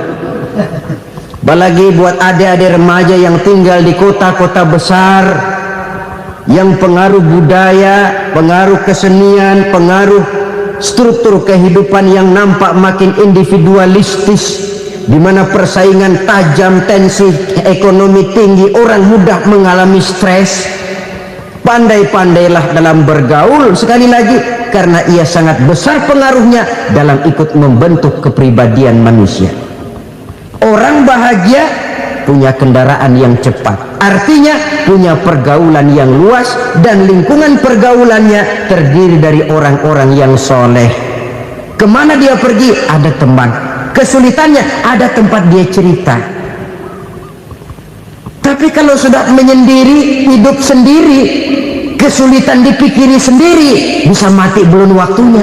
Apalagi buat adik-adik remaja yang tinggal di kota-kota besar, yang pengaruh budaya, pengaruh kesenian, pengaruh struktur kehidupan yang nampak makin individualistis, di mana persaingan tajam, tensi ekonomi tinggi, orang mudah mengalami stres. Pandai-pandailah dalam bergaul, sekali lagi, karena ia sangat besar pengaruhnya dalam ikut membentuk kepribadian manusia. Orang bahagia punya kendaraan yang cepat, artinya punya pergaulan yang luas, dan lingkungan pergaulannya terdiri dari orang-orang yang soleh. Kemana dia pergi ada teman, kesulitannya ada tempat dia cerita. Tapi kalau sudah menyendiri, hidup sendiri, kesulitan dipikiri sendiri, bisa mati belum waktunya.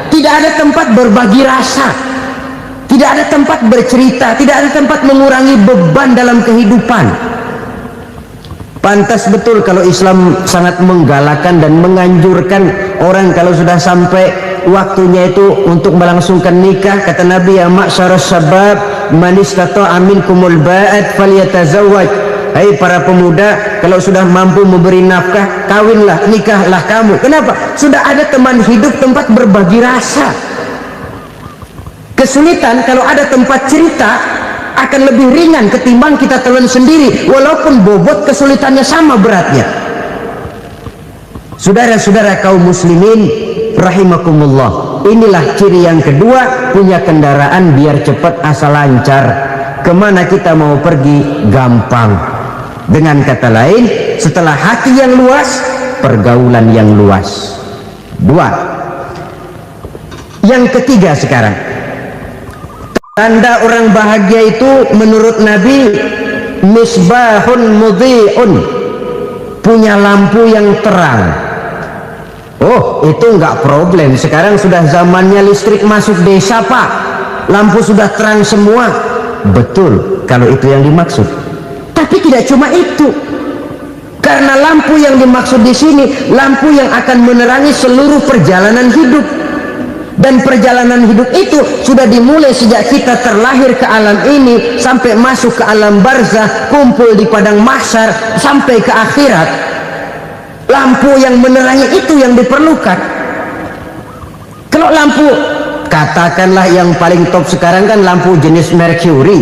Tidak ada tempat berbagi rasa, tidak ada tempat bercerita, tidak ada tempat mengurangi beban dalam kehidupan. Pantas betul kalau Islam sangat menggalakkan dan menganjurkan orang kalau sudah sampai waktunya itu untuk melangsungkan nikah. Kata Nabi, ya ma'syaras syabab man istata'a minkumul ba'at falyatazawwaj. Hai para pemuda, kalau sudah mampu memberi nafkah, kawinlah, nikahlah kamu. Kenapa? Sudah ada teman hidup, tempat berbagi rasa. Kesulitan kalau ada tempat cerita akan lebih ringan ketimbang kita telan sendiri, walaupun bobot kesulitannya sama beratnya. Saudara-saudara kaum muslimin rahimakumullah, inilah ciri yang kedua, punya kendaraan biar cepat asal lancar. Kemana kita mau pergi gampang. Dengan kata lain, setelah hati yang luas, pergaulan yang luas. Dua. Yang ketiga sekarang, tanda orang bahagia itu menurut Nabi, misbahun mudhi'un, punya lampu yang terang. Oh, itu enggak problem. Sekarang sudah zamannya listrik masuk desa, Pak. Lampu sudah terang semua. Betul, kalau itu yang dimaksud. Tapi tidak cuma itu. Karena lampu yang dimaksud di sini, lampu yang akan menerangi seluruh perjalanan hidup. Dan perjalanan hidup itu sudah dimulai sejak kita terlahir ke alam ini sampai masuk ke alam barzah, kumpul di padang mahsyar sampai ke akhirat. Lampu yang menerangi itu yang diperlukan. Kalau lampu, katakanlah yang paling top sekarang kan lampu jenis Mercury.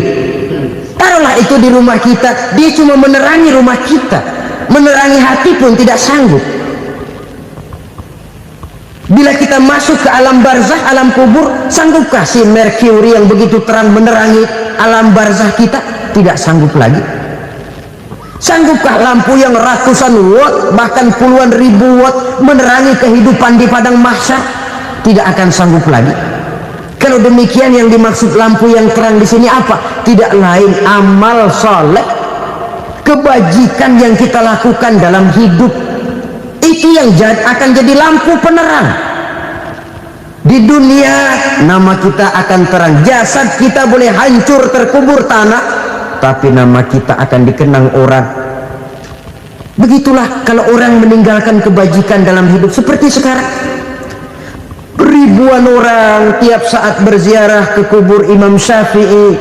Taruhlah itu di rumah kita, dia cuma menerangi rumah kita, menerangi hati pun tidak sanggup. Bila kita masuk ke alam barzah, alam kubur, sanggupkah si Mercury yang begitu terang menerangi alam barzah kita? Tidak sanggup lagi. Sanggupkah lampu yang ratusan watt, bahkan puluhan ribu watt menerangi kehidupan di padang mahsyar? Tidak akan sanggup lagi. Kalau demikian, yang dimaksud lampu yang terang di sini apa? Tidak lain amal soleh, kebajikan yang kita lakukan dalam hidup. Itu yang akan jadi lampu penerang. Di dunia nama kita akan terang, jasad kita boleh hancur terkubur tanah, tapi nama kita akan dikenang orang. Begitulah kalau orang meninggalkan kebajikan dalam hidup seperti sekarang. Ribuan orang tiap saat berziarah ke kubur Imam Syafi'i,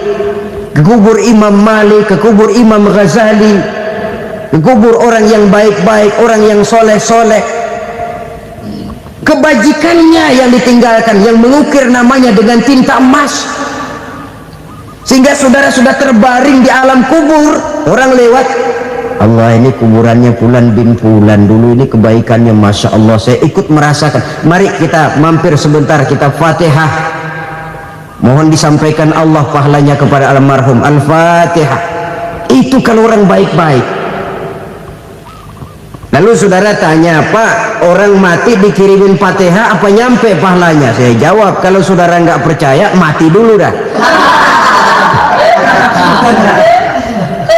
ke kubur Imam Malik, ke kubur Imam Ghazali, ke kubur orang yang baik-baik, orang yang soleh-soleh. Kebajikannya yang ditinggalkan, yang mengukir namanya dengan tinta emas, sehingga saudara sudah terbaring di alam kubur. Orang lewat, Allah, ini kuburannya Fulan bin Fulan, dulu ini kebaikannya Masya Allah, saya ikut merasakan. Mari kita mampir sebentar, kita Fatihah, mohon disampaikan Allah pahalanya kepada almarhum. Al-Fatihah. Itu kalau orang baik-baik. Lalu saudara tanya, Pak, orang mati dikirimin Fatihah apa nyampe pahalanya? Saya jawab, kalau saudara nggak percaya, mati dulu dah.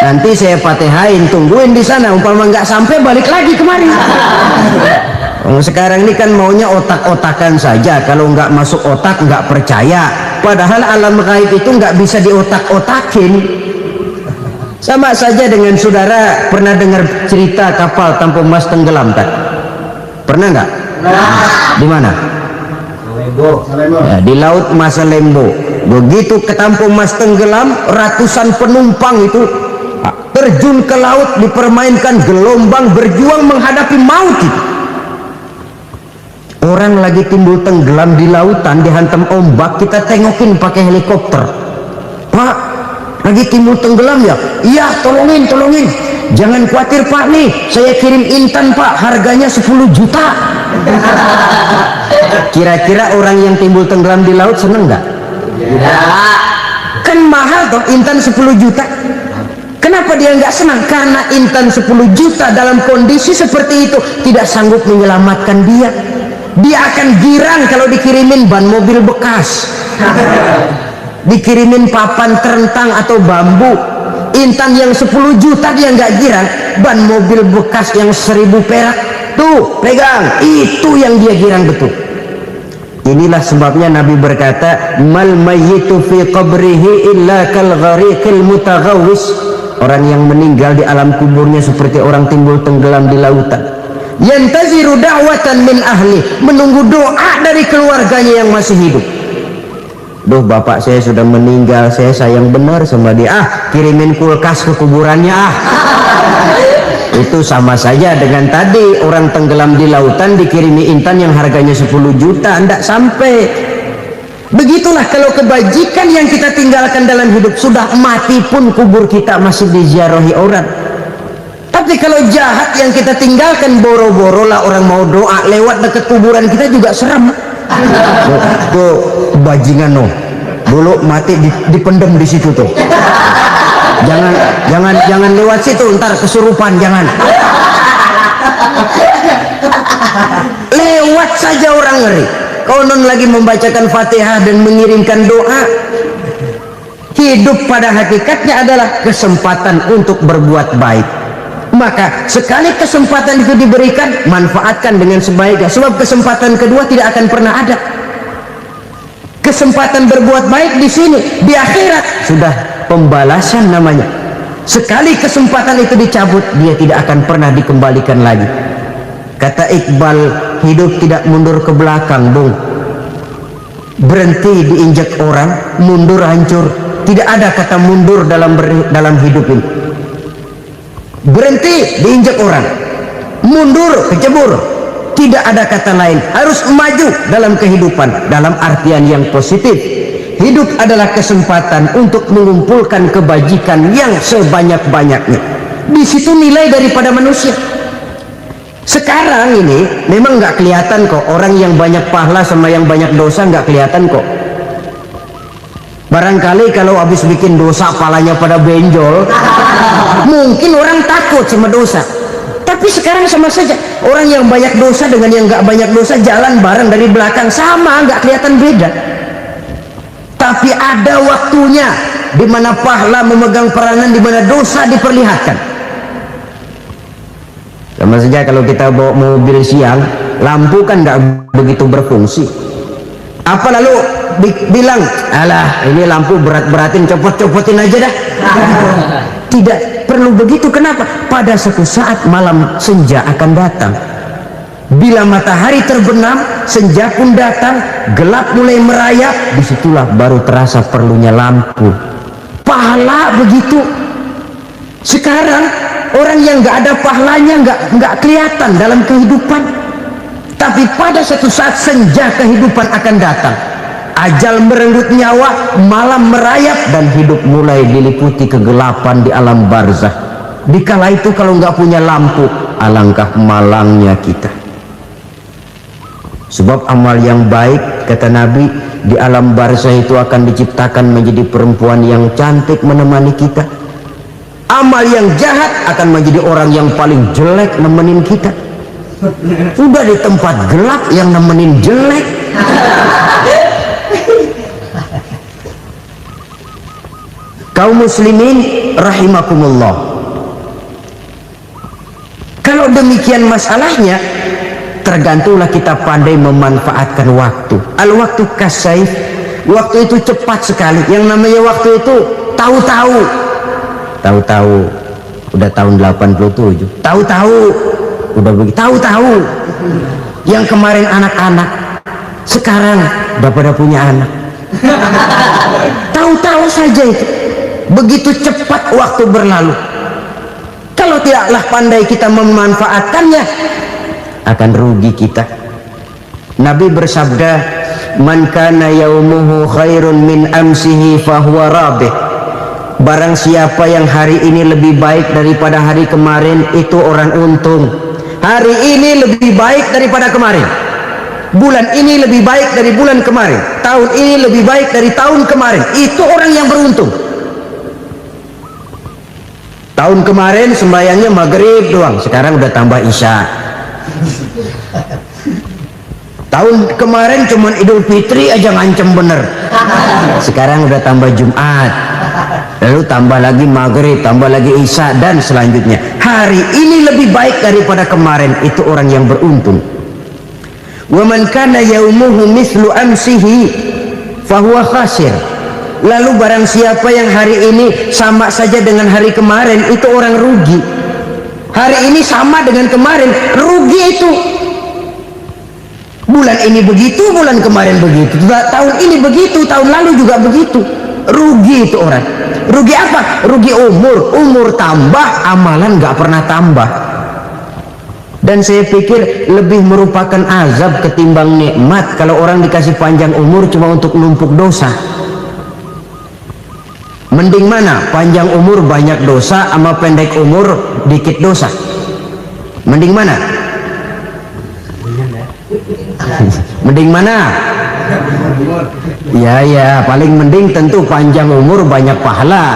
Nanti saya Fatihain, tungguin di sana, umpama nggak sampai balik lagi kemari. Sekarang ini kan maunya otak-otakan saja, kalau nggak masuk otak nggak percaya. Padahal alam gaib itu nggak bisa diotak-otakin. Sama saja dengan saudara pernah dengar cerita kapal Tampu Mas tenggelam tak? Pernah nggak? Di mana? Ya, di laut Masalembo. Begitu ke Tampu Mas tenggelam, ratusan penumpang itu terjun ke laut, dipermainkan gelombang, berjuang menghadapi maut itu. Orang lagi timbul tenggelam di lautan, dihantam ombak, kita tengokin pakai helikopter. Pak, lagi timbul tenggelam ya? Iya, tolongin. Jangan khawatir Pak, nih saya kirim intan Pak, harganya 10 juta. Kira-kira orang yang timbul tenggelam di laut seneng nggak? Kan mahal toh intan 10 juta. Kenapa dia nggak senang? Karena intan 10 juta dalam kondisi seperti itu tidak sanggup menyelamatkan dia. Dia akan girang kalau dikirimin ban mobil bekas, dikirimin papan terentang atau bambu. Intan yang 10 juta dia nggak girang, ban mobil bekas yang 1000 perak tuh pegang, itu yang dia girang betul. Inilah sebabnya Nabi berkata, mal mayyitu fi qabrihi illa kal ghariqil mutaghawwis. Orang yang meninggal di alam kuburnya seperti orang timbul tenggelam di lautan. Yantaziru da'watan min ahli, menunggu doa dari keluarganya yang masih hidup. Duh, bapak saya sudah meninggal, saya sayang benar sama dia. Kirimin kulkas ke kuburannya Itu sama saja dengan tadi orang tenggelam di lautan dikirimi intan yang harganya 10 juta, tidak sampai. Begitulah kalau kebajikan yang kita tinggalkan dalam hidup, sudah mati pun kubur kita masih diziarahi orang. Tapi kalau jahat yang kita tinggalkan, boro-boro lah orang mau doa lewat dekat kuburan kita juga seram. Tuh bajingan dulu mati dipendem di situ tuh. Jangan lewat situ, ntar kesurupan, jangan. Lewat saja orang ngeri. Konon lagi membacakan Fatihah dan mengirimkan doa. Hidup pada hakikatnya adalah kesempatan untuk berbuat baik. Maka sekali kesempatan itu diberikan, manfaatkan dengan sebaiknya. Sebab kesempatan kedua tidak akan pernah ada. Kesempatan berbuat baik di sini, di akhirat sudah pembalasan namanya. Sekali kesempatan itu dicabut, dia tidak akan pernah dikembalikan lagi. Kata Iqbal, hidup tidak mundur ke belakang, Bung. Berhenti diinjak orang, mundur hancur. Tidak ada kata mundur dalam hidup ini. Berhenti diinjak orang, mundur kecebur. Tidak ada kata lain, harus maju dalam kehidupan dalam artian yang positif. Hidup adalah kesempatan untuk mengumpulkan kebajikan yang sebanyak-banyaknya. Di situ nilai daripada manusia. Sekarang ini memang nggak kelihatan kok, orang yang banyak pahala sama yang banyak dosa nggak kelihatan kok. Barangkali kalau habis bikin dosa palanya pada benjol, mungkin orang takut sama dosa. Tapi sekarang sama saja, orang yang banyak dosa dengan yang nggak banyak dosa jalan bareng dari belakang, sama, nggak kelihatan beda. Tapi ada waktunya di mana pahala memegang peranan, di mana dosa diperlihatkan. Sama saja kalau kita bawa mobil siang, lampu kan nggak begitu berfungsi. Apa lalu bilang, alah ini lampu berat-beratin, copot-copotin aja dah. Tidak perlu begitu. Kenapa? Pada suatu saat malam senja akan datang. Bila matahari terbenam, senja pun datang, gelap mulai merayap, disitulah baru terasa perlunya lampu. Pahala begitu. Sekarang orang yang nggak ada pahalanya nggak kelihatan dalam kehidupan. Tapi pada suatu saat senja kehidupan akan datang. Ajal merenggut nyawa, malam merayap, dan hidup mulai diliputi kegelapan di alam barzah. Dikala itu kalau nggak punya lampu, alangkah malangnya kita. Sebab amal yang baik, kata Nabi, di alam barzah itu akan diciptakan menjadi perempuan yang cantik menemani kita. Amal yang jahat akan menjadi orang yang paling jelek nemenin kita. Udah di tempat gelap yang nemenin jelek. Kaum muslimin rahimakumullah, kalau demikian masalahnya, tergantunglah kita pandai memanfaatkan waktu. Al-waktu kasayf, waktu itu cepat sekali. Yang namanya waktu itu tahu-tahu udah tahun 87, tahu-tahu udah begitu, tahu-tahu yang kemarin anak-anak sekarang udah pada punya anak. Tahu-tahu saja itu. Begitu cepat waktu berlalu. Kalau tidaklah pandai kita memanfaatkannya, akan rugi kita. Nabi bersabda, "Man kana yaumuhu khairun min amsihi fahuwa rabih." Barang siapa yang hari ini lebih baik daripada hari kemarin, itu orang untung. Hari ini lebih baik daripada kemarin. Bulan ini lebih baik dari bulan kemarin. Tahun ini lebih baik dari tahun kemarin. Itu orang yang beruntung. Tahun kemarin sembahyangnya maghrib doang, sekarang udah tambah isya. Tahun kemarin cuman Idul Fitri aja ngancem bener, sekarang udah tambah Jumat, lalu tambah lagi maghrib, tambah lagi isya, dan selanjutnya. Hari ini lebih baik daripada kemarin, itu orang yang beruntung. Wa man kana yaumuhu mislu amsihi fahuwa khasir. Lalu barang siapa yang hari ini sama saja dengan hari kemarin, itu orang rugi. Hari ini sama dengan kemarin, rugi itu. Bulan ini begitu, bulan kemarin begitu, tahun ini begitu, tahun lalu juga begitu. Rugi itu orang. Rugi apa? Rugi umur. Umur tambah, amalan gak pernah tambah. Dan saya pikir lebih merupakan azab ketimbang nikmat kalau orang dikasih panjang umur cuma untuk numpuk dosa. Mending mana? Panjang umur banyak dosa sama pendek umur dikit dosa? Mending mana? Mending mana? Ya, paling mending tentu panjang umur banyak pahala.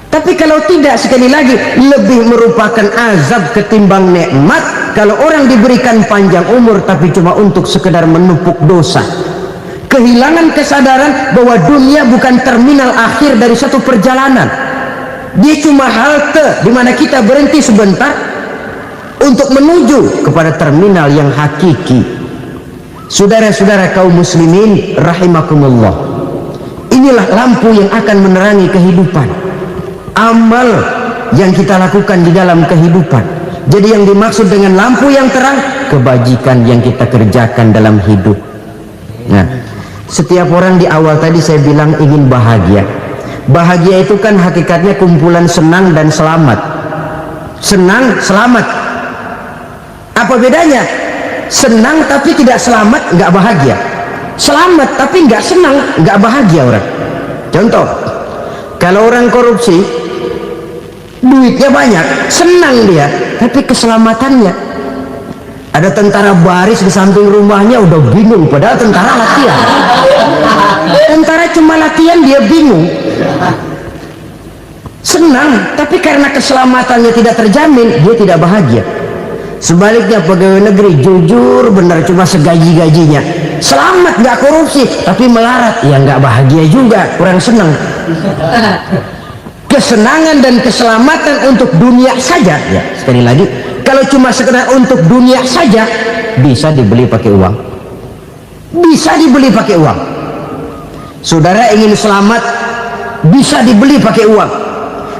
Tapi kalau tidak, sekali lagi, lebih merupakan azab ketimbang nikmat kalau orang diberikan panjang umur tapi cuma untuk sekedar menumpuk dosa. Kehilangan kesadaran bahwa dunia bukan terminal akhir dari satu perjalanan. Dia cuma halte di mana kita berhenti sebentar untuk menuju kepada terminal yang hakiki. Saudara-saudara kaum muslimin rahimakumullah, inilah lampu yang akan menerangi kehidupan. Amal yang kita lakukan di dalam kehidupan. Jadi yang dimaksud dengan lampu yang terang, kebajikan yang kita kerjakan dalam hidup. Nah, setiap orang di awal tadi saya bilang ingin bahagia. Bahagia itu kan hakikatnya kumpulan senang dan selamat. Senang, selamat. Apa bedanya? Senang tapi tidak selamat, nggak bahagia. Selamat tapi nggak senang, nggak bahagia orang. Contoh, kalau orang korupsi, duitnya banyak, senang dia, tapi keselamatannya. Ada tentara baris di samping rumahnya udah bingung, padahal tentara latihan. Tentara cuma latihan, dia bingung. Senang, tapi karena keselamatannya tidak terjamin, dia tidak bahagia. Sebaliknya pegawai negeri jujur benar, cuma segaji-gajinya, selamat nggak korupsi tapi melarat, ya nggak bahagia juga, kurang senang. Kesenangan dan keselamatan untuk dunia saja, ya sekali lagi, kalau cuma sekedar untuk dunia saja, bisa dibeli pakai uang, bisa dibeli pakai uang. Saudara ingin selamat, bisa dibeli pakai uang.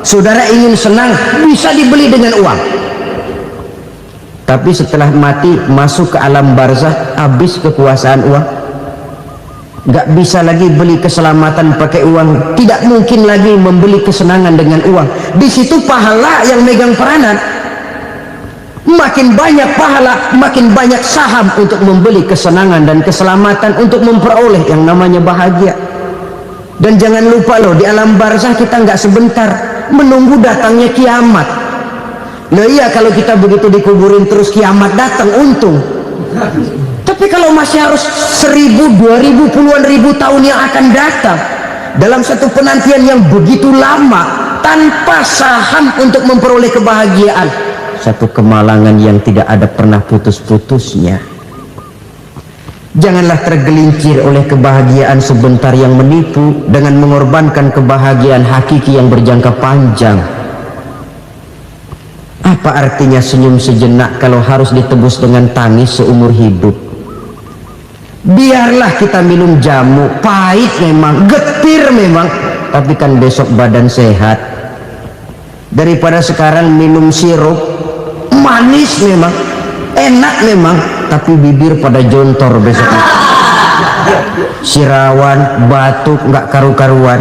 Saudara ingin senang, bisa dibeli dengan uang. Tapi setelah mati, masuk ke alam barzah, habis kekuasaan uang. Gak bisa lagi beli keselamatan pakai uang, tidak mungkin lagi membeli kesenangan dengan uang. Di situ pahala yang megang peranan. Makin banyak pahala, makin banyak saham untuk membeli kesenangan dan keselamatan, untuk memperoleh yang namanya bahagia. Dan jangan lupa loh, di alam barzah kita nggak sebentar, menunggu datangnya kiamat. Nah iya, kalau kita begitu dikuburin terus kiamat datang, untung. Tapi kalau masih harus 1000, 2000, puluhan ribu tahun yang akan datang, dalam satu penantian yang begitu lama, tanpa saham untuk memperoleh kebahagiaan, satu kemalangan yang tidak ada pernah putus-putusnya. Janganlah tergelincir oleh kebahagiaan sebentar yang menipu dengan mengorbankan kebahagiaan hakiki yang berjangka panjang. Apa artinya senyum sejenak kalau harus ditebus dengan tangis seumur hidup? Biarlah kita minum jamu, pahit memang, getir memang, tapi kan besok badan sehat. Daripada sekarang minum sirup, manis memang, enak memang, tapi bibir pada jontor besok. Sirawan, batuk, nggak karu-karuan.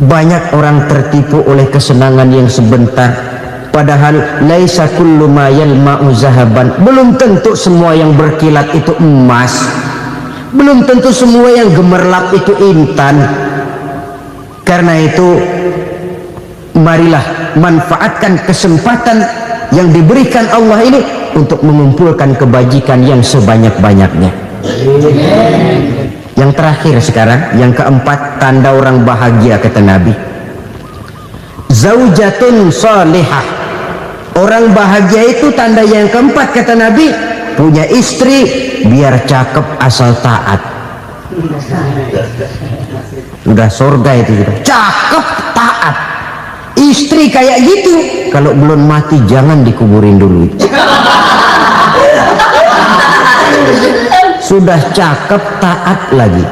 Banyak orang tertipu oleh kesenangan yang sebentar, Padahal laisa kullu ma yalma'u zahaban, belum tentu semua yang berkilat itu emas, belum tentu semua yang gemerlap itu intan. Karena itu marilah manfaatkan kesempatan yang diberikan Allah ini untuk mengumpulkan kebajikan yang sebanyak-banyaknya. Yang terakhir sekarang, yang keempat, tanda orang bahagia kata Nabi, zaujatun salihah. Orang bahagia itu tanda yang keempat kata Nabi, punya istri biar cakep asal taat. Sudah surga itu sudah. Cakep taat. Istri kayak gitu kalau belum mati jangan dikuburin dulu. Sudah cakep taat lagi.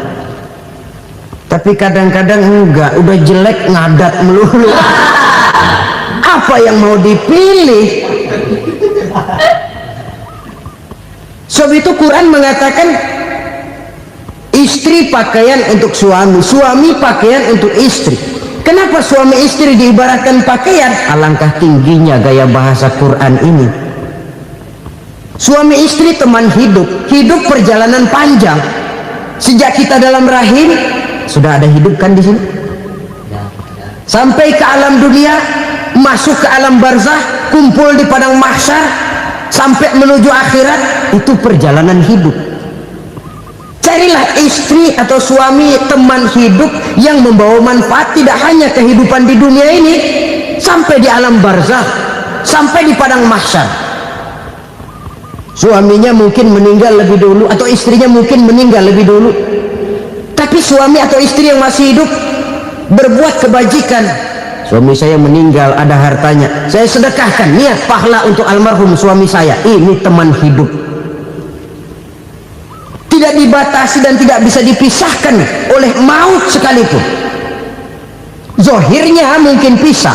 Tapi kadang-kadang enggak, udah jelek ngadat melulu. Apa yang mau dipilih? Sebab itu Quran mengatakan istri pakaian untuk suami, suami pakaian untuk istri. Kenapa suami istri diibaratkan pakaian? Alangkah tingginya gaya bahasa Quran ini. Suami istri teman hidup, hidup perjalanan panjang. Sejak kita dalam rahim sudah ada hidup kan di sini. Sampai ke alam dunia, masuk ke alam barzah, kumpul di padang mahsyar, sampai menuju akhirat, itu perjalanan hidup. Carilah istri atau suami teman hidup yang membawa manfaat tidak hanya kehidupan di dunia ini, sampai di alam barzah, sampai di padang mahsyar. Suaminya mungkin meninggal lebih dulu atau istrinya mungkin meninggal lebih dulu, tapi suami atau istri yang masih hidup berbuat kebajikan. Suami saya meninggal, ada hartanya, saya sedekahkan, niat pahala untuk almarhum suami saya. Ini teman hidup, tidak dibatasi dan tidak bisa dipisahkan oleh maut sekalipun. Zohirnya mungkin pisah,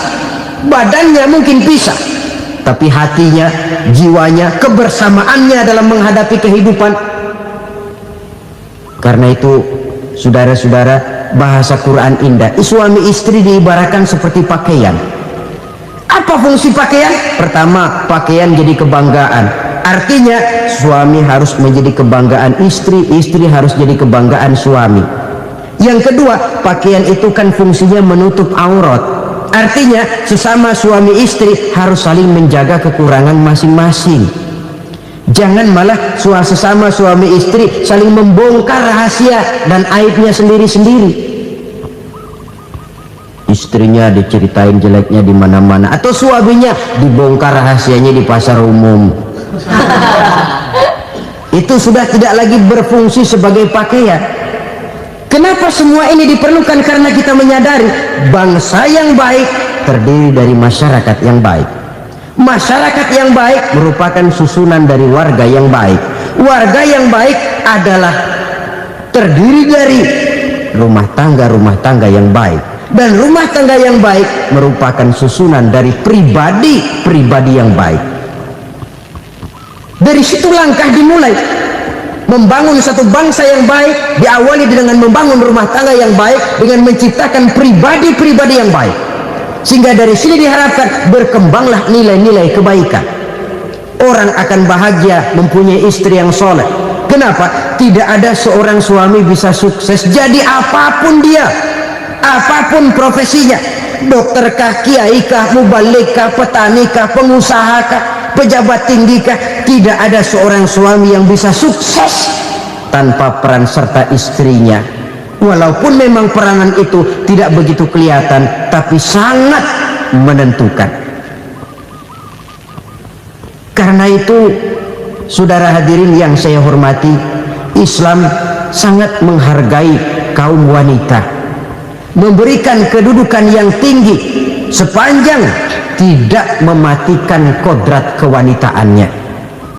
badannya mungkin pisah, tapi hatinya, jiwanya, kebersamaannya dalam menghadapi kehidupan. Karena itu saudara-saudara, bahasa Quran indah. Suami istri diibaratkan seperti pakaian. Apa fungsi pakaian? Pertama, pakaian jadi kebanggaan. Artinya suami harus menjadi kebanggaan istri, istri harus jadi kebanggaan suami. Yang kedua, pakaian itu kan fungsinya menutup aurat. Artinya sesama suami istri harus saling menjaga kekurangan masing-masing. Jangan malah sesama suami istri saling membongkar rahasia dan aibnya sendiri-sendiri. Istrinya diceritain jeleknya di mana-mana, atau suaminya dibongkar rahasianya di pasar umum. Itu sudah tidak lagi berfungsi sebagai pakaian. Kenapa semua ini diperlukan? Karena kita menyadari bangsa yang baik terdiri dari masyarakat yang baik. Masyarakat yang baik merupakan susunan dari warga yang baik. Warga yang baik adalah terdiri dari rumah tangga yang baik. Dan rumah tangga yang baik merupakan susunan dari pribadi-pribadi yang baik. Dari situ langkah dimulai. Membangun satu bangsa yang baik diawali dengan membangun rumah tangga yang baik, dengan menciptakan pribadi-pribadi yang baik. Sehingga dari sini diharapkan berkembanglah nilai-nilai kebaikan. Orang akan bahagia mempunyai istri yang soleh. Kenapa? Tidak ada seorang suami bisa sukses jadi apapun dia, apapun profesinya, dokter kah, kiai kah, mubalik kah, petani kah, pengusaha kah, pejabat tinggi kah. Tidak ada seorang suami yang bisa sukses tanpa peran serta istrinya. Walaupun memang peranan itu tidak begitu kelihatan, tapi sangat menentukan. Karena itu, saudara hadirin yang saya hormati, Islam sangat menghargai kaum wanita, memberikan kedudukan yang tinggi sepanjang tidak mematikan kodrat kewanitaannya.